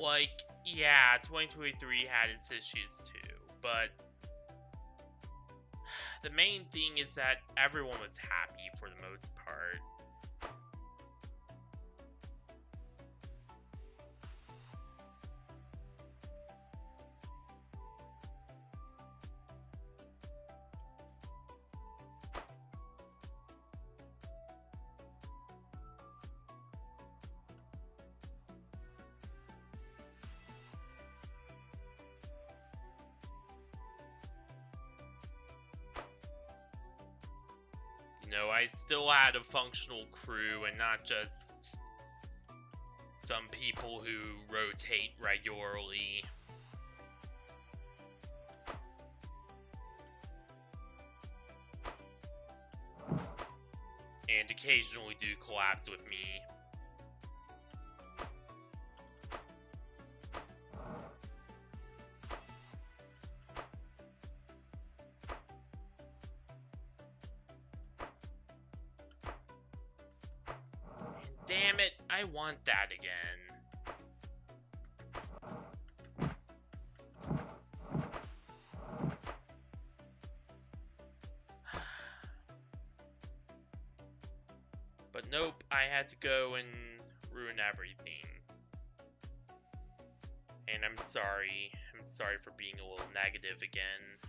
Like, yeah, 2023 had its issues too, but the main thing is that everyone was happy for the most part. You know, I still had a functional crew and not just some people who rotate regularly. And occasionally do collabs with me. Damn it, I want that again. But nope, I had to go and ruin everything. And I'm sorry. I'm sorry for being a little negative again.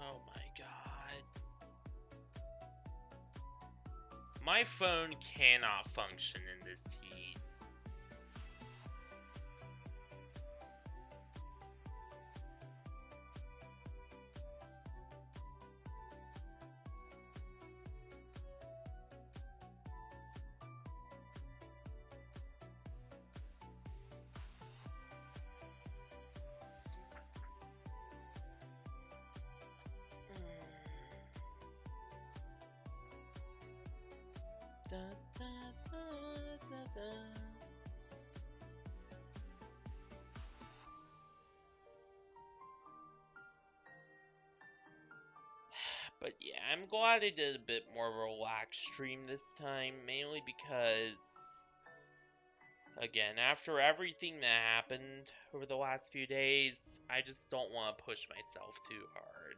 Oh my god. My phone cannot function in this heat. Da, da, da, da, da. But yeah, I'm glad I did a bit more of a relaxed stream this time, mainly because, again, after everything that happened over the last few days, I just don't want to push myself too hard.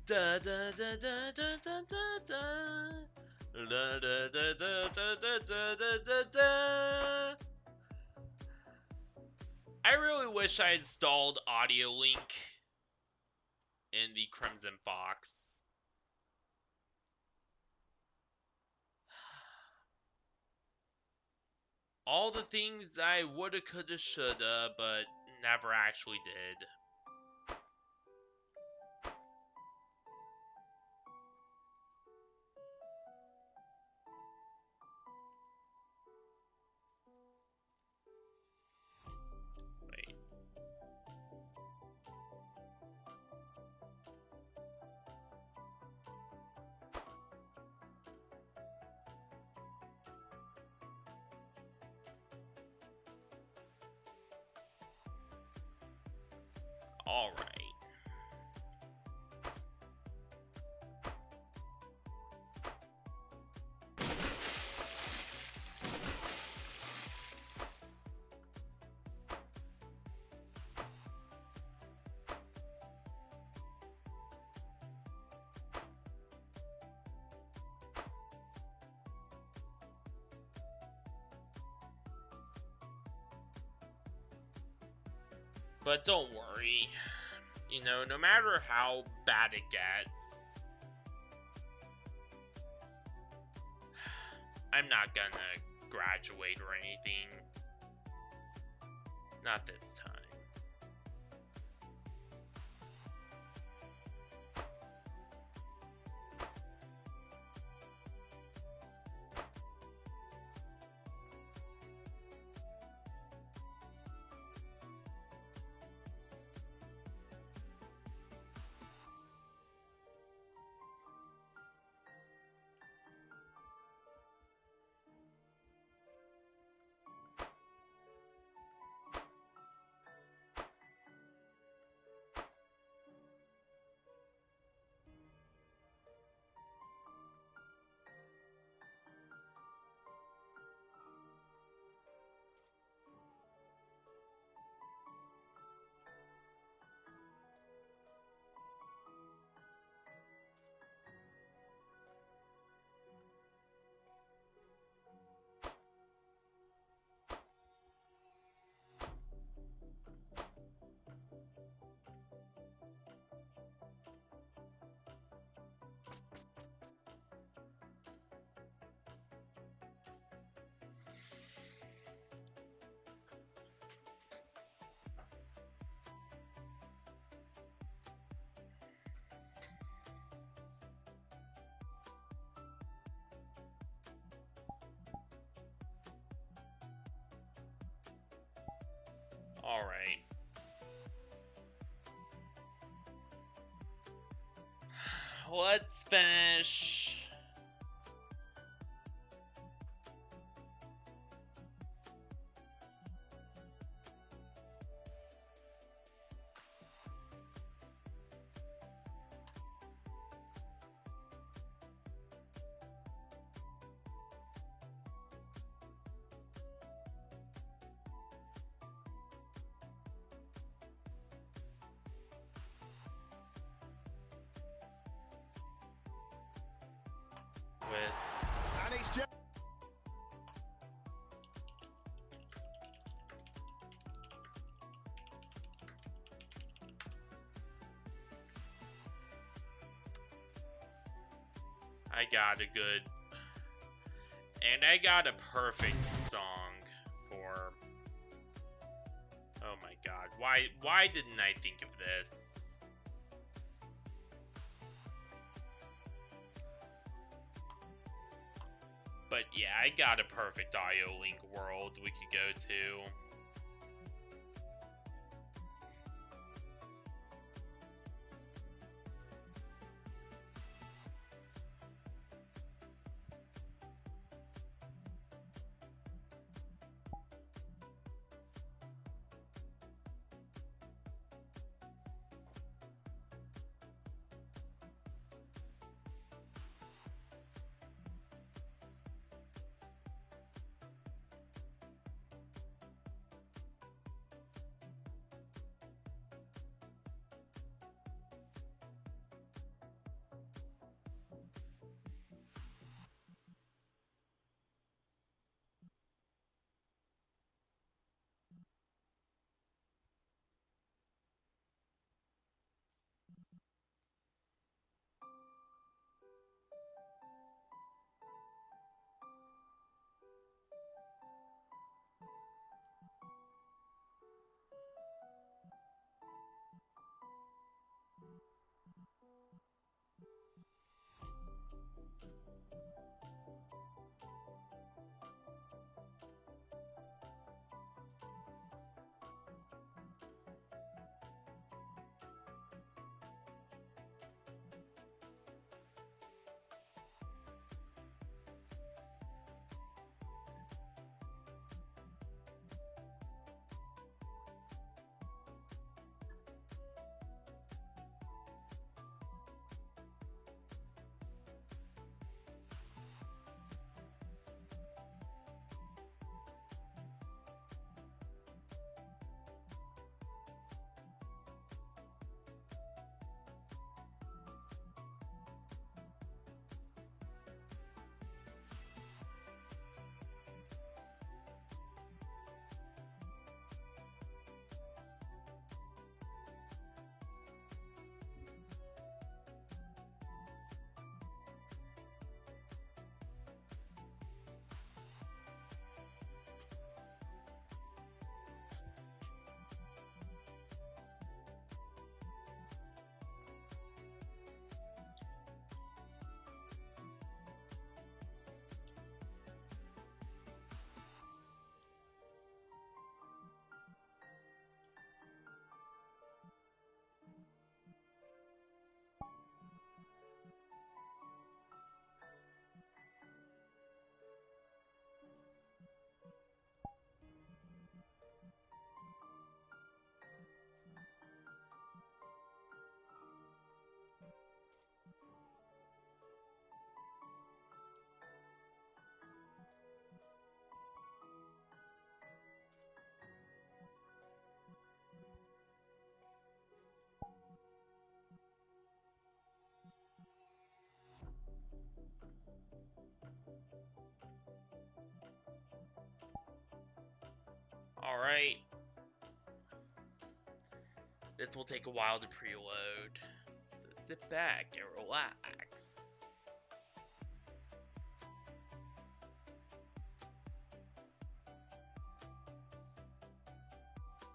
Da da da da da da da da. Da da da da da da da da da. I really wish I installed Audio Link in the Crimson Fox. All the things I woulda, coulda, shoulda, but never actually did. Wait. Alright. But don't worry. You know, no matter how bad it gets, I'm not gonna graduate or anything. Not this time. Alright. Let's finish. And he's just I got a good, and I got a perfect song for, oh my god, why didn't I think of this? But yeah, I got a perfect audio link world we could go to. Alright. This will take a while to preload. So sit back and relax.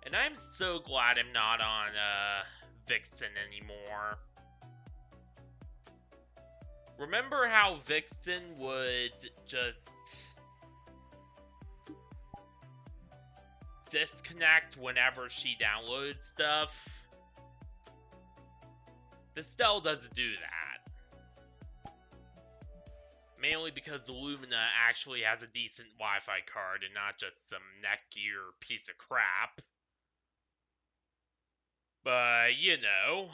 And I'm so glad I'm not on Vixen anymore. Remember how Vixen would just disconnect whenever she downloads stuff? The Stell doesn't do that. Mainly because the Lumina actually has a decent Wi-Fi card and not just some neckgear piece of crap. But, you know.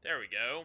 There we go.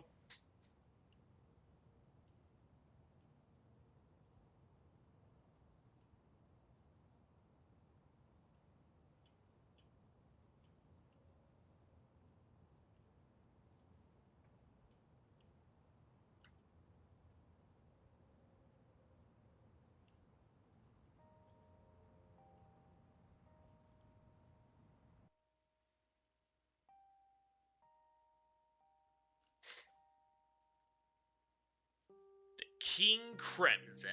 King Crimson.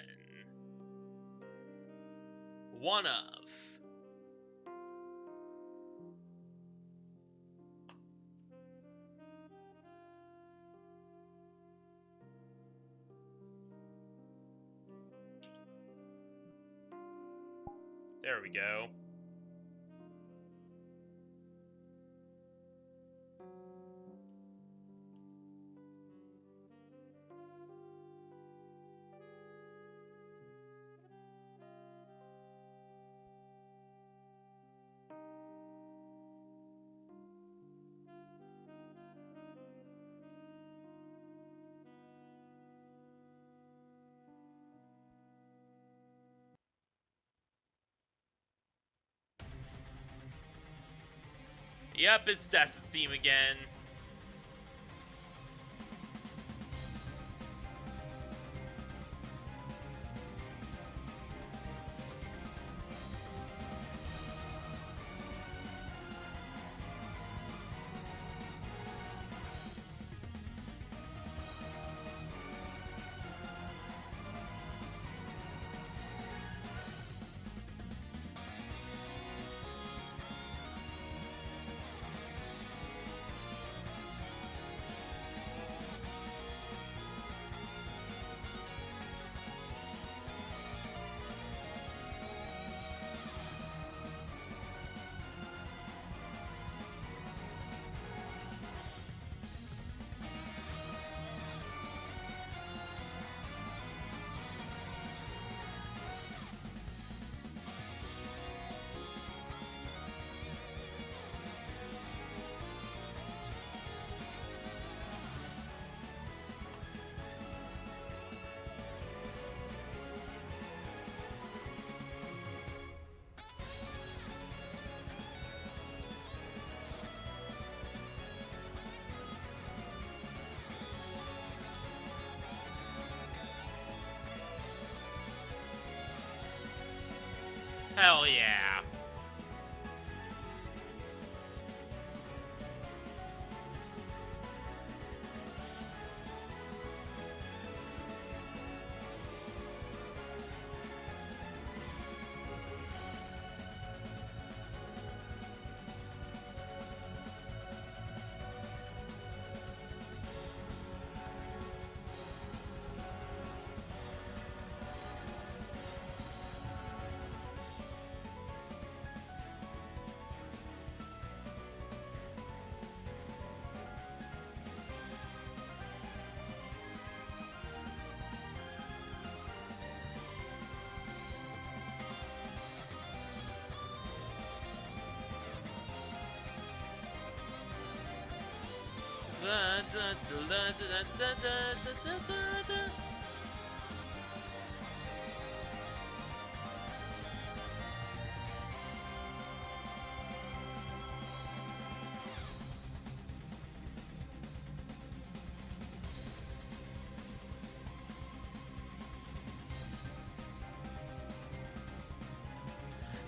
One of. There we go. Yep, it's Death Steam again. Hell yeah.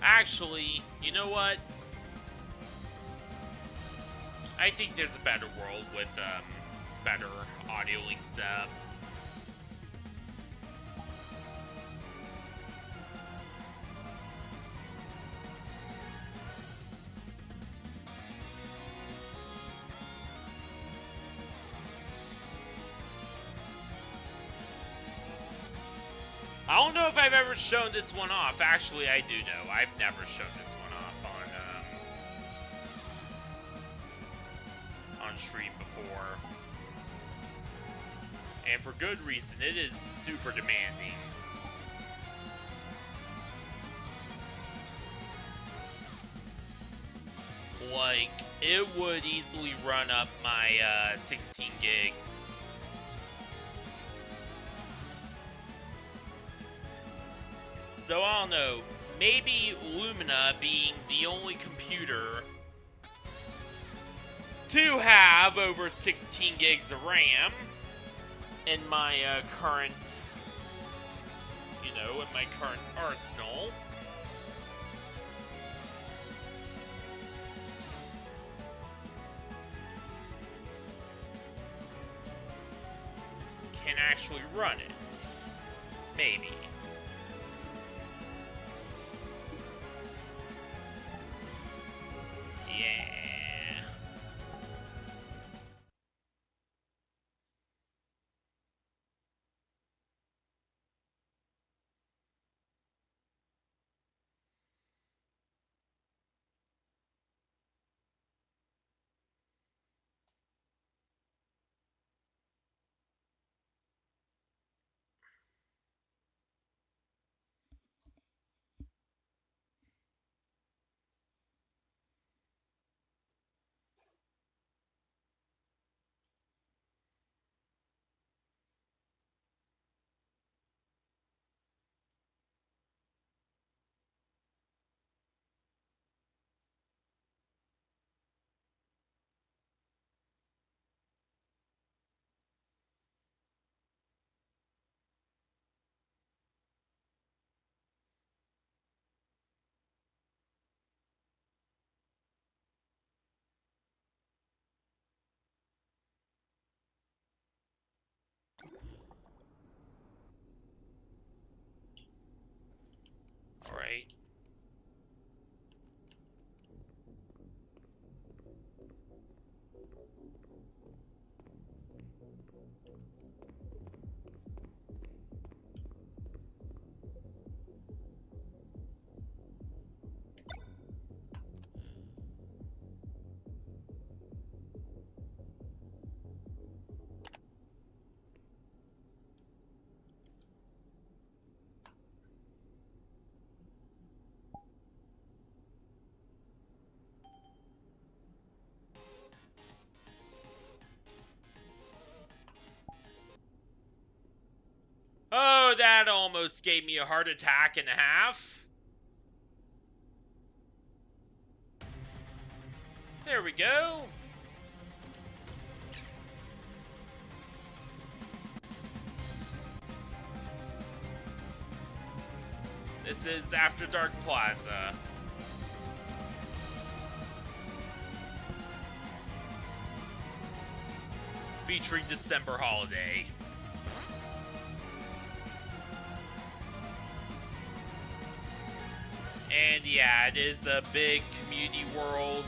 Actually, you know what? I think there's a better world with better audio link setup. I don't know if I've ever shown this one off. Actually, I do know. I've never shown this one off on stream before. And for good reason. It is super demanding. Like, it would easily run up my 16 gigs. So, I don't know, maybe Lumina being the only computer to have over 16 gigs of RAM in my current, in my current arsenal. Can actually run it. Maybe. Yeah. Alright. Oh, that almost gave me a heart attack and a half. There we go. This is After Dark Plaza. Featuring December Holiday. And yeah, it is a big community world.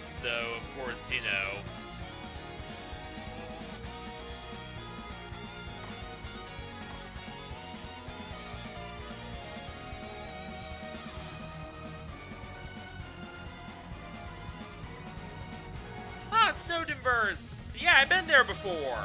So, of course, Ah, Snowdenverse! Yeah, I've been there before.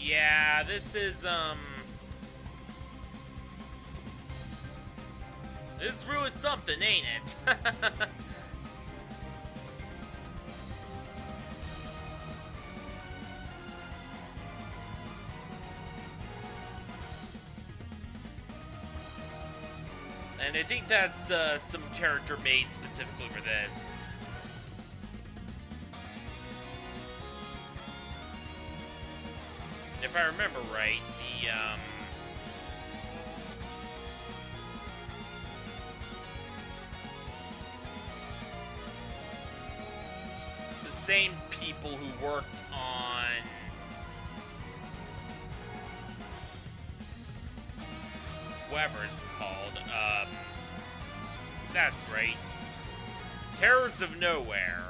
Yeah, this is, this is really something, ain't it? And I think that's, some character made specifically for this. If I remember right, the same people who worked on whatever it's called, that's right, Terrors of Nowhere.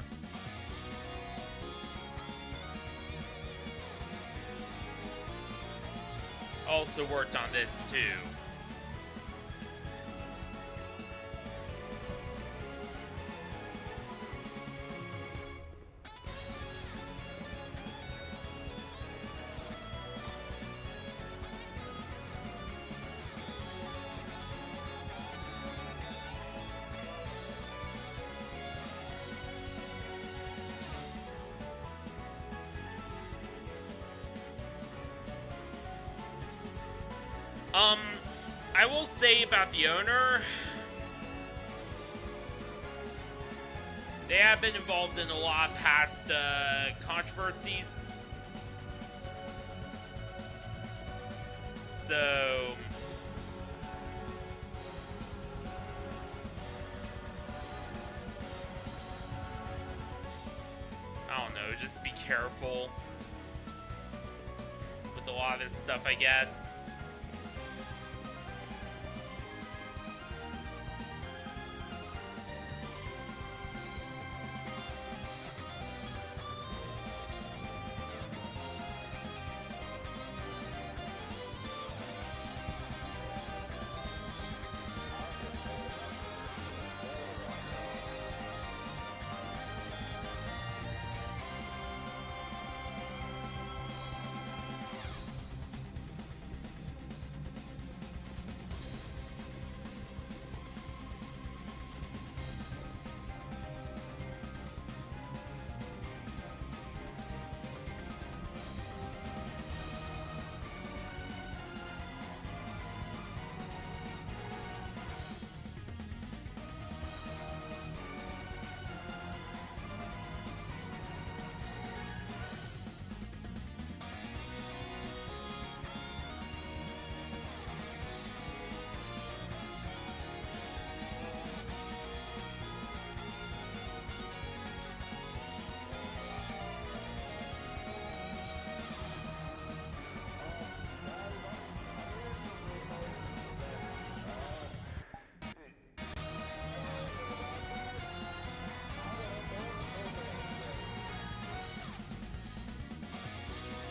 Also worked on this too. I will say about the owner, they have been involved in a lot of past controversies. So I don't know, just be careful with a lot of this stuff, I guess.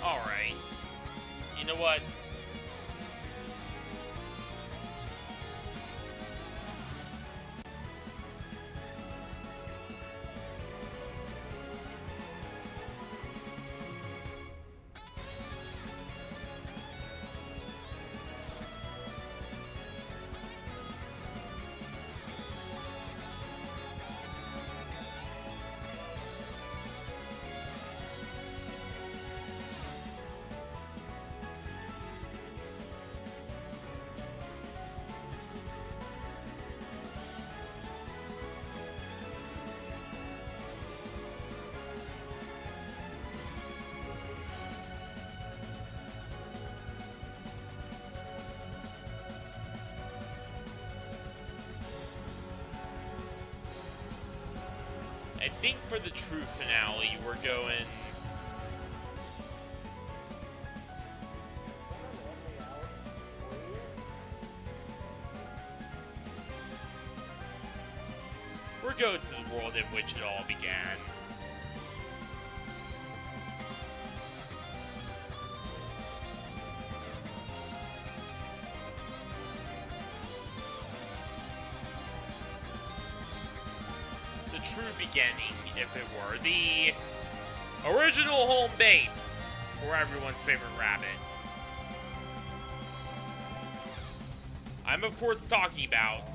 Alright. You know what? I think for the true finale, we're going... We're going to the world in which it all began. The true beginning, if it were. The original home base Or everyone's favorite rabbit. I'm of course talking about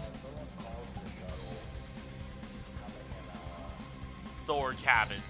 solar cabins.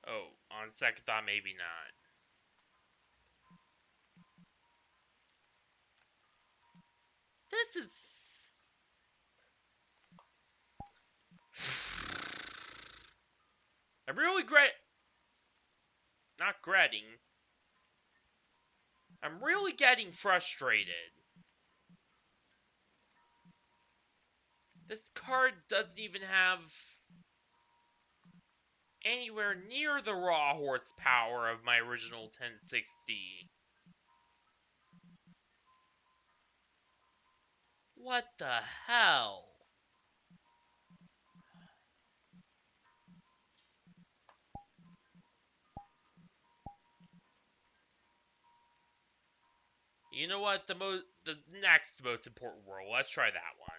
Oh, on second thought, maybe not. This is... I'm really not dreading. I'm really getting frustrated. This card doesn't even have anywhere near the raw horsepower of my original 1060. What the hell? You know what? The next most important world. Let's try that one.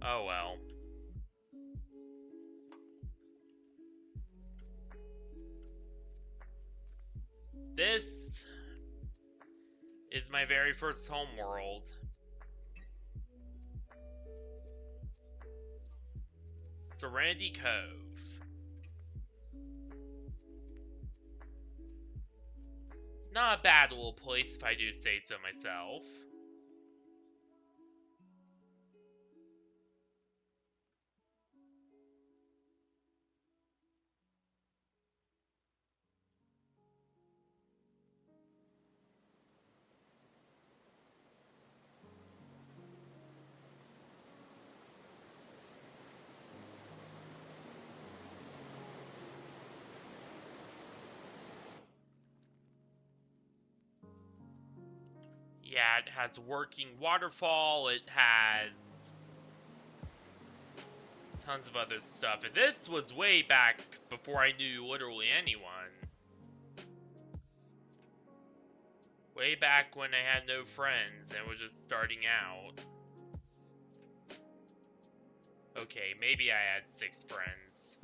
Oh well. This is my very first homeworld. Serenity Cove. Not a bad little place if I do say so myself. Yeah, it has a working waterfall, it has tons of other stuff. And this was way back before I knew literally anyone. Way back when I had no friends and was just starting out. Okay, maybe I had 6 friends.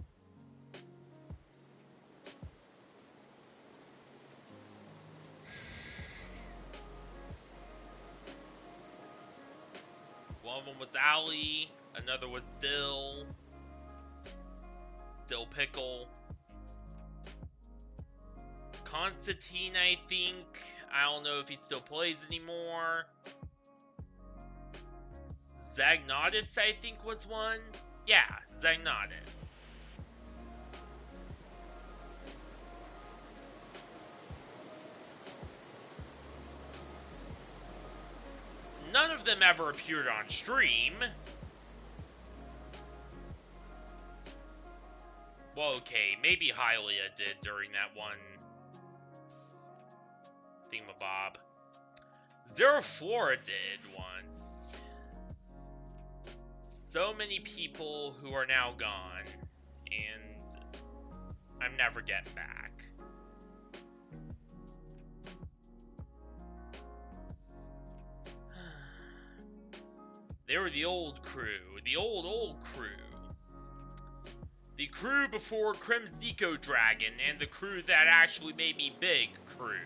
One of them was Allie, another was Dill Pickle. Constantine, I think. I don't know if he still plays anymore. Zagnatus, I think, was one. Yeah, Zagnatus. None of them ever appeared on stream. Well, okay, maybe Hylia did during that one thingamabob. Zero Flora did once. So many people who are now gone, and I'm never getting back. They were the old crew, the old crew. The crew before Krim's Nico Dragon, and the crew that actually made me big crew.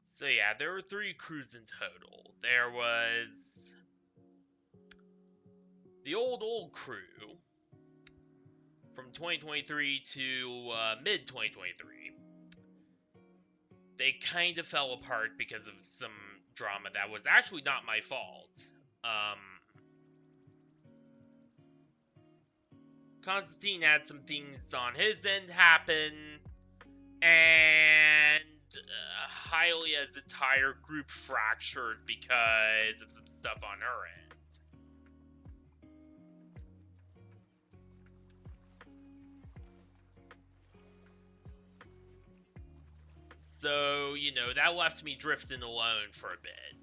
So yeah, there were 3 crews in total. There was the old crew from 2023 to mid-2023. They kind of fell apart because of some drama that was actually not my fault. Constantine had some things on his end happen, and Hylia's entire group fractured because of some stuff on her end. So, you know, that left me drifting alone for a bit.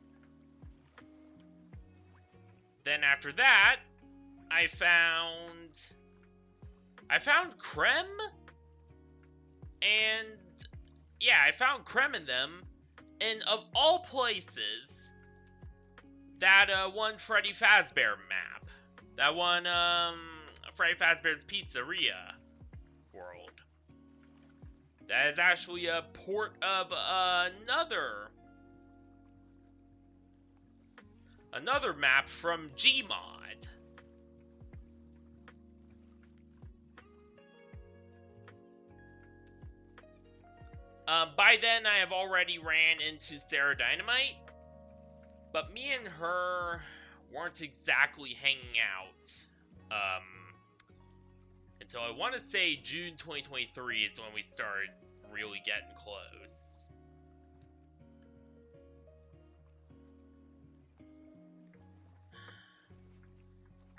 Then after that, I found Krem, and yeah, I found Krem in them, and of all places, that one Freddy Fazbear map, that one Freddy Fazbear's Pizzeria world. That is actually a port of another map from Gmod. By then, I have already ran into Sarah Dynamite, but me and her weren't exactly hanging out until I want to say June 2023 is when we started really getting close.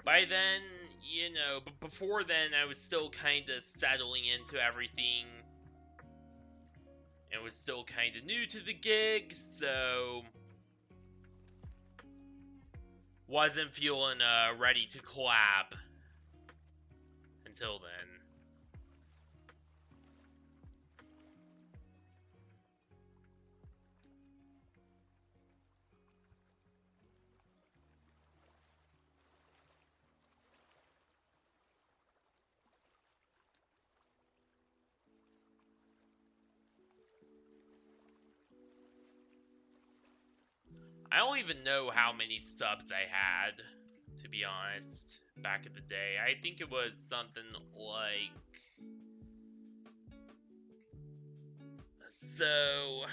By then, you know, but before then, I was still kind of settling into everything. And was still kind of new to the gig, so wasn't feeling ready to collab until then. I don't even know how many subs I had, to be honest, back in the day. I think it was something like... So...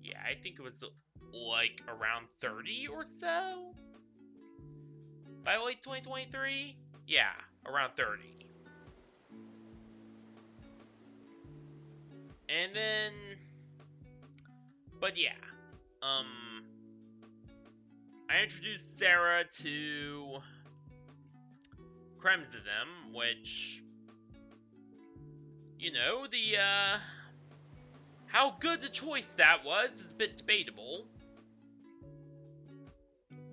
Yeah, I think it was like around 30 or so? By late 2023? Yeah, around 30. And then, but yeah, I introduced Sarah to Cremsodem, which, you know, how good a choice that was is a bit debatable,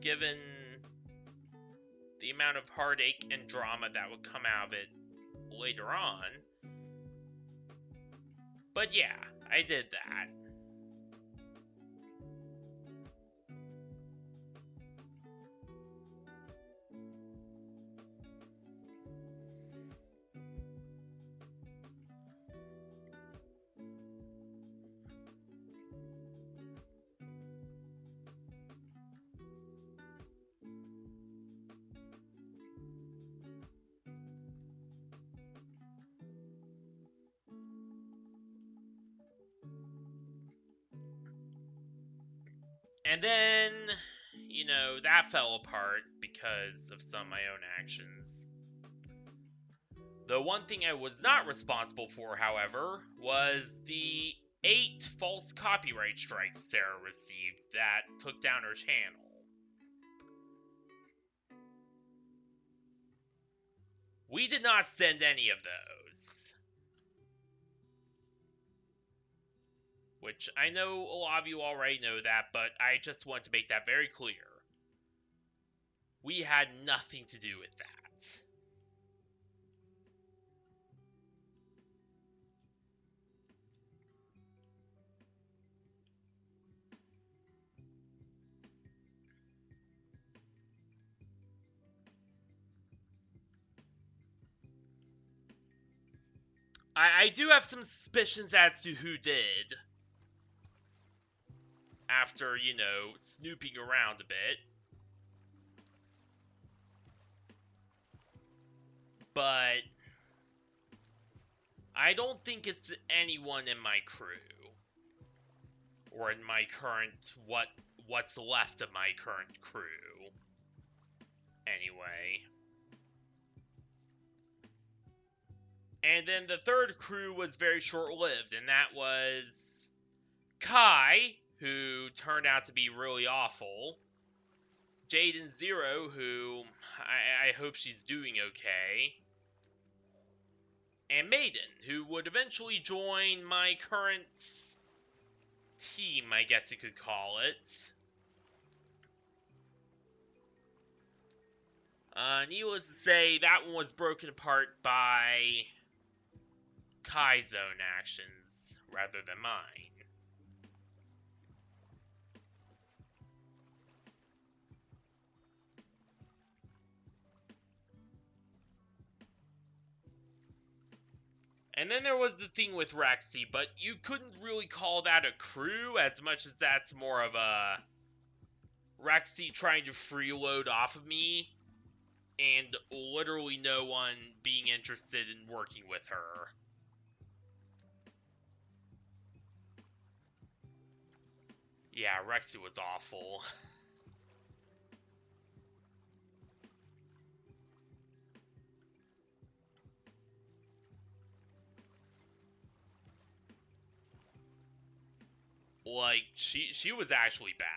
given the amount of heartache and drama that would come out of it later on. But yeah, I did that. And then, you know, that fell apart because of some of my own actions. The one thing I was not responsible for, however, was the 8 false copyright strikes Sarah received that took down her channel. We did not send any of those. Which I know a lot of you already know that, but I just want to make that very clear. We had nothing to do with that. I do have some suspicions as to who did. After, you know, snooping around a bit. But I don't think it's anyone in my crew. Or in my current, what's left of my current crew. Anyway. And then the third crew was very short-lived, and that was Kai, who turned out to be really awful. Jaden Zero, who I hope she's doing okay. And Maiden, who would eventually join my current team, I guess you could call it. Needless to say, that one was broken apart by Kai's own actions rather than mine. And then there was the thing with Rexy, but you couldn't really call that a crew as much as that's more of a Rexy trying to freeload off of me and literally no one being interested in working with her. Yeah, Rexy was awful. Like, she was actually bad.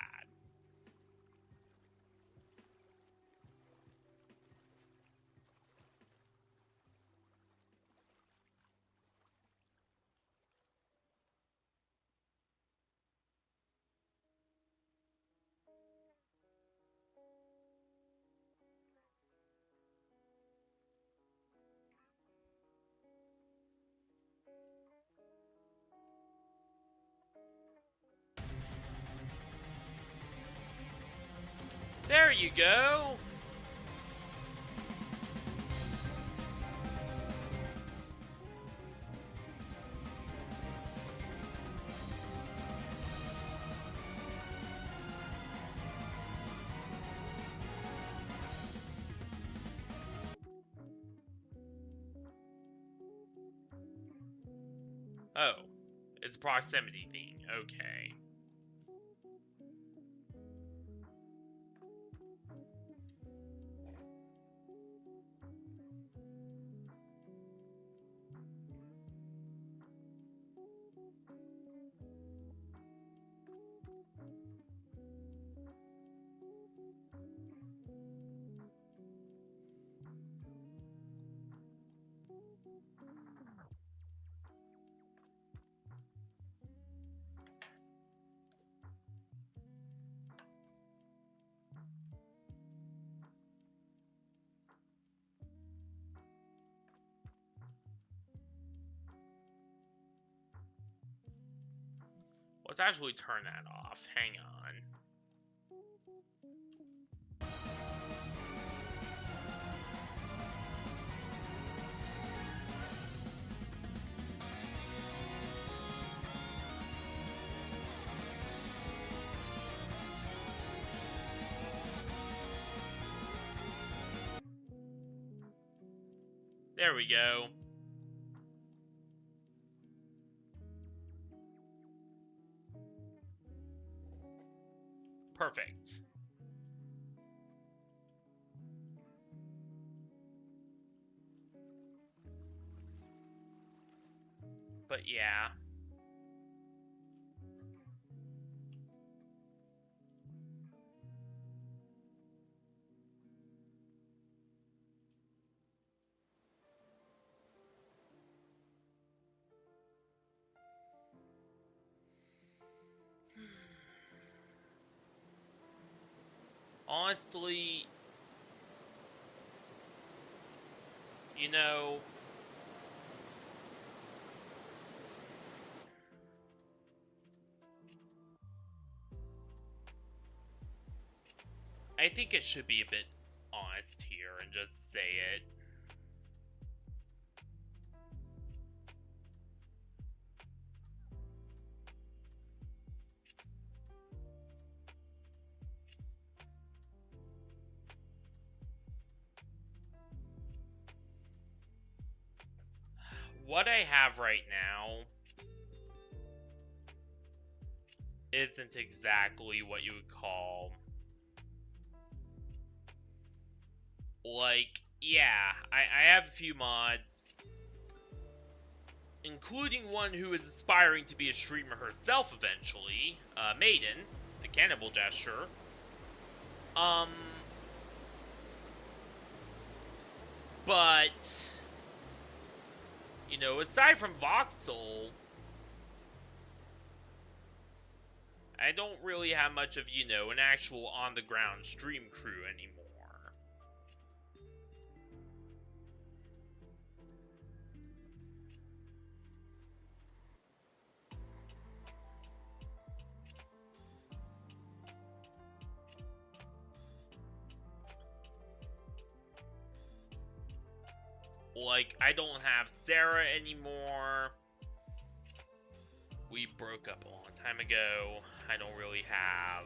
There you go! Oh, it's a proximity thing. Okay. Let's actually turn that off. Hang on. There we go. Perfect. But yeah. Honestly, you know, I think it should be a bit honest here and just say it. What I have right now isn't exactly what you would call, like, yeah, I have a few mods, including one who is aspiring to be a streamer herself eventually, Maiden, the Cannibal Gesture. But, you know, aside from Voxel, I don't really have much of, you know, an actual on-the-ground stream crew anymore. Like, I don't have Sarah anymore. We broke up a long time ago. I don't really have...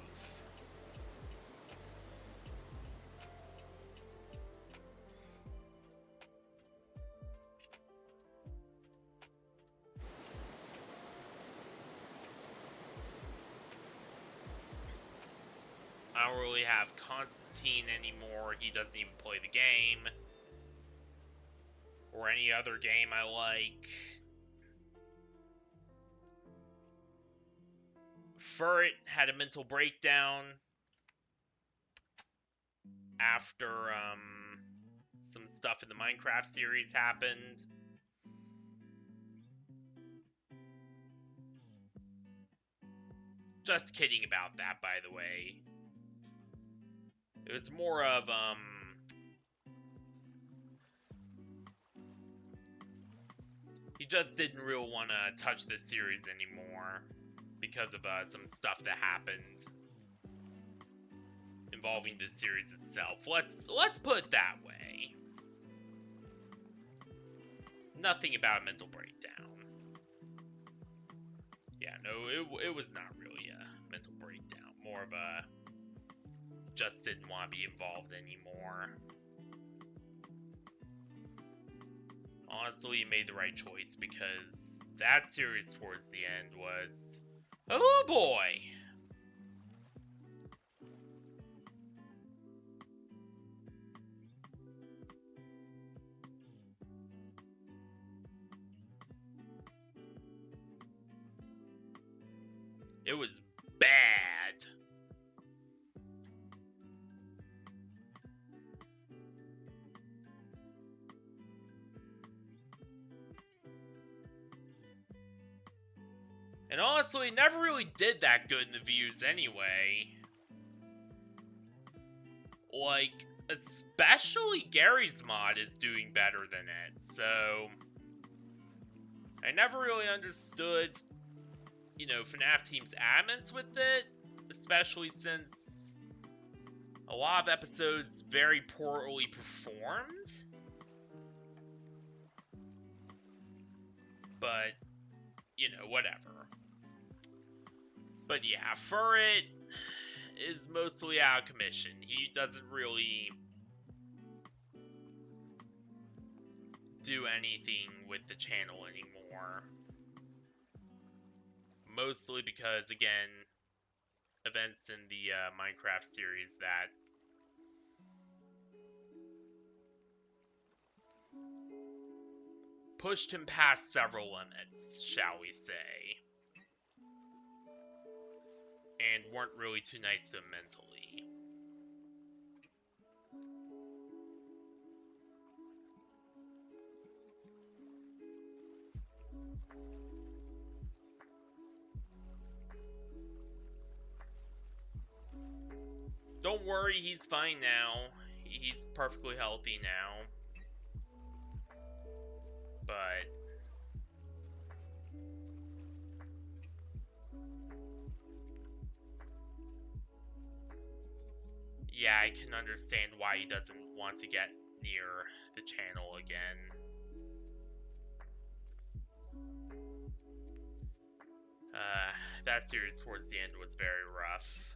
I don't really have Constantine anymore. He doesn't even play the game. Or any other game I like. Furret had a mental breakdown after some stuff in the Minecraft series happened. Just kidding about that, by the way. It was more of, he just didn't really want to touch this series anymore because of some stuff that happened involving this series itself. Let's put it that way. Nothing about a mental breakdown. Yeah, no, it was not really a mental breakdown. More of a just didn't want to be involved anymore. Honestly, you made the right choice because that series towards the end was... Oh boy! It was bad. And honestly, it never really did that good in the views anyway. Like, especially Gary's mod is doing better than it, so... I never really understood, you know, FNAF team's adamance with it, especially since a lot of episodes very poorly performed. But, you know, whatever. But yeah, Furret is mostly out of commission. He doesn't really do anything with the channel anymore. Mostly because, again, events in the Minecraft series that pushed him past several limits, shall we say. And weren't really too nice to him mentally. Don't worry, he's fine now. He's perfectly healthy now. But yeah, I can understand why he doesn't want to get near the channel again. That series towards the end was very rough.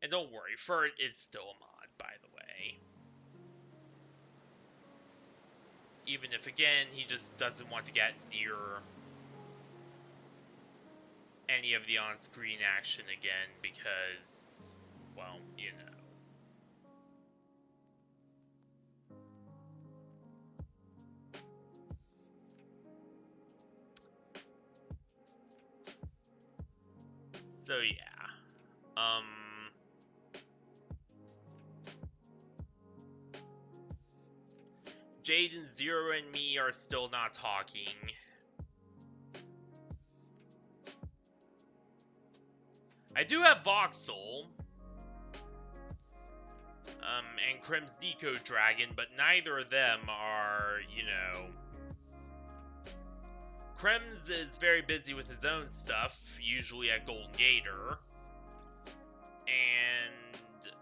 And don't worry, Furt is still a mod, by the way. Even if, again, he just doesn't want to get near any of the on-screen action again because, well, you know. So, yeah. Jaden, Zero, and me are still not talking. I do have Voxel. And Krem's Nico Dragon, but neither of them are, you know... Krems is very busy with his own stuff, usually at Golden Gator. And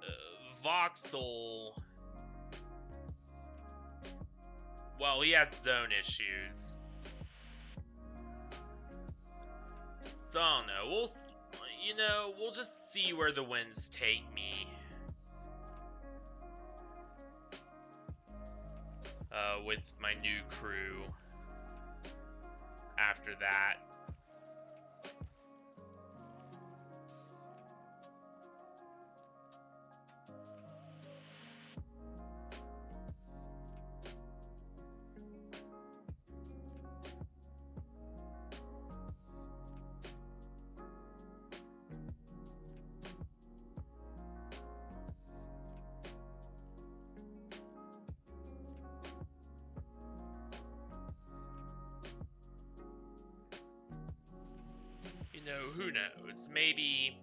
Voxel... well, he has his own issues. So, I don't know. We'll just see where the winds take me. With my new crew. After that. You know, who knows? Maybe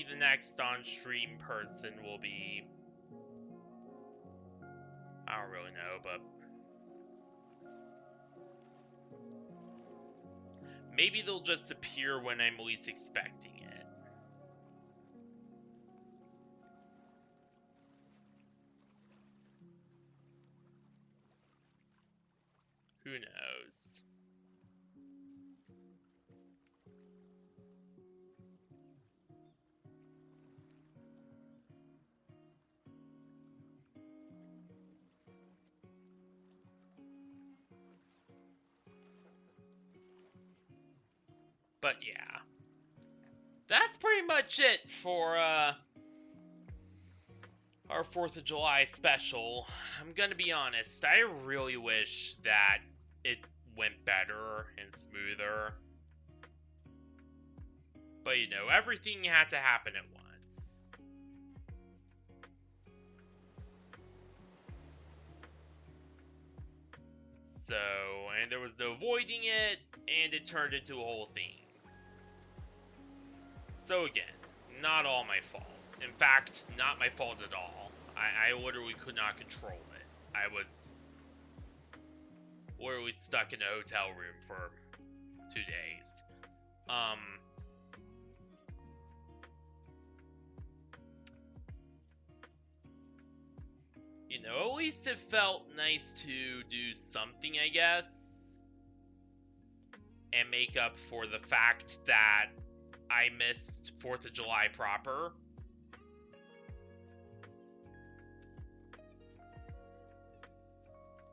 the next on-stream person will be... I don't really know, but... maybe they'll just appear when I'm least expecting it. Who knows? But yeah. That's pretty much it for, our 4th of July special. I'm gonna be honest, I really wish that it went better and smoother. But, you know, everything had to happen at once. So, and there was no avoiding it, and it turned into a whole thing. So again, not all my fault. In fact, not my fault at all. I literally could not control it. I was literally stuck in a hotel room for 2 days. You know, at least it felt nice to do something, I guess. And make up for the fact that I missed 4th of July proper.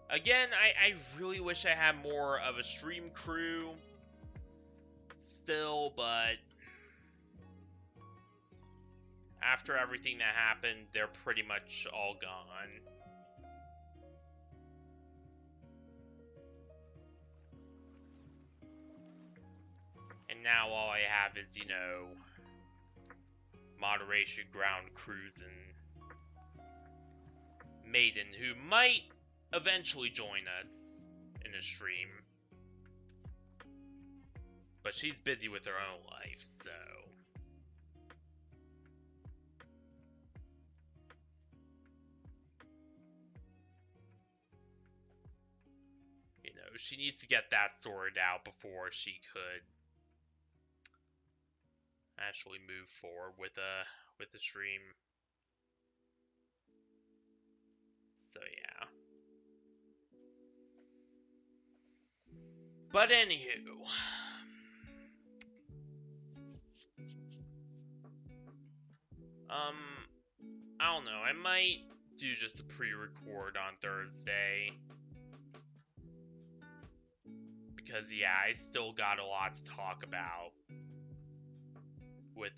Again, I really wish I had more of a stream crew still, but after everything that happened, they're pretty much all gone. And now all I have is, you know, moderation, ground crews, and Maiden, who might eventually join us in a stream. But she's busy with her own life, so... You know, she needs to get that sorted out before she could actually move forward with the stream. So yeah. But anywho, I don't know. I might do just a pre-record on Thursday. Because yeah, I still got a lot to talk about with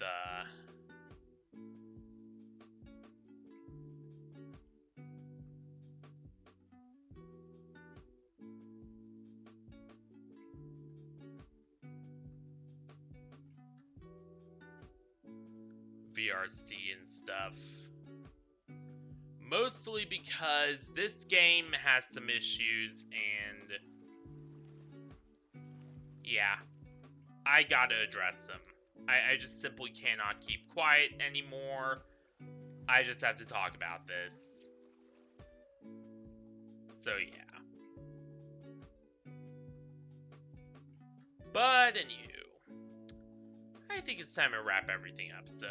VRC and stuff. Mostly because this game has some issues, and yeah, I gotta address them. I just simply cannot keep quiet anymore. I just have to talk about this. So yeah. But anywho, I think it's time to wrap everything up, so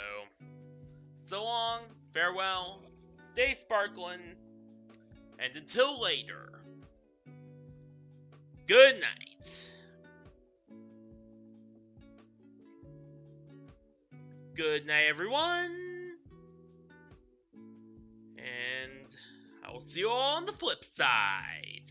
long, farewell, stay sparkling, and until later, good night. Good night, everyone, and I will see you all on the flip side.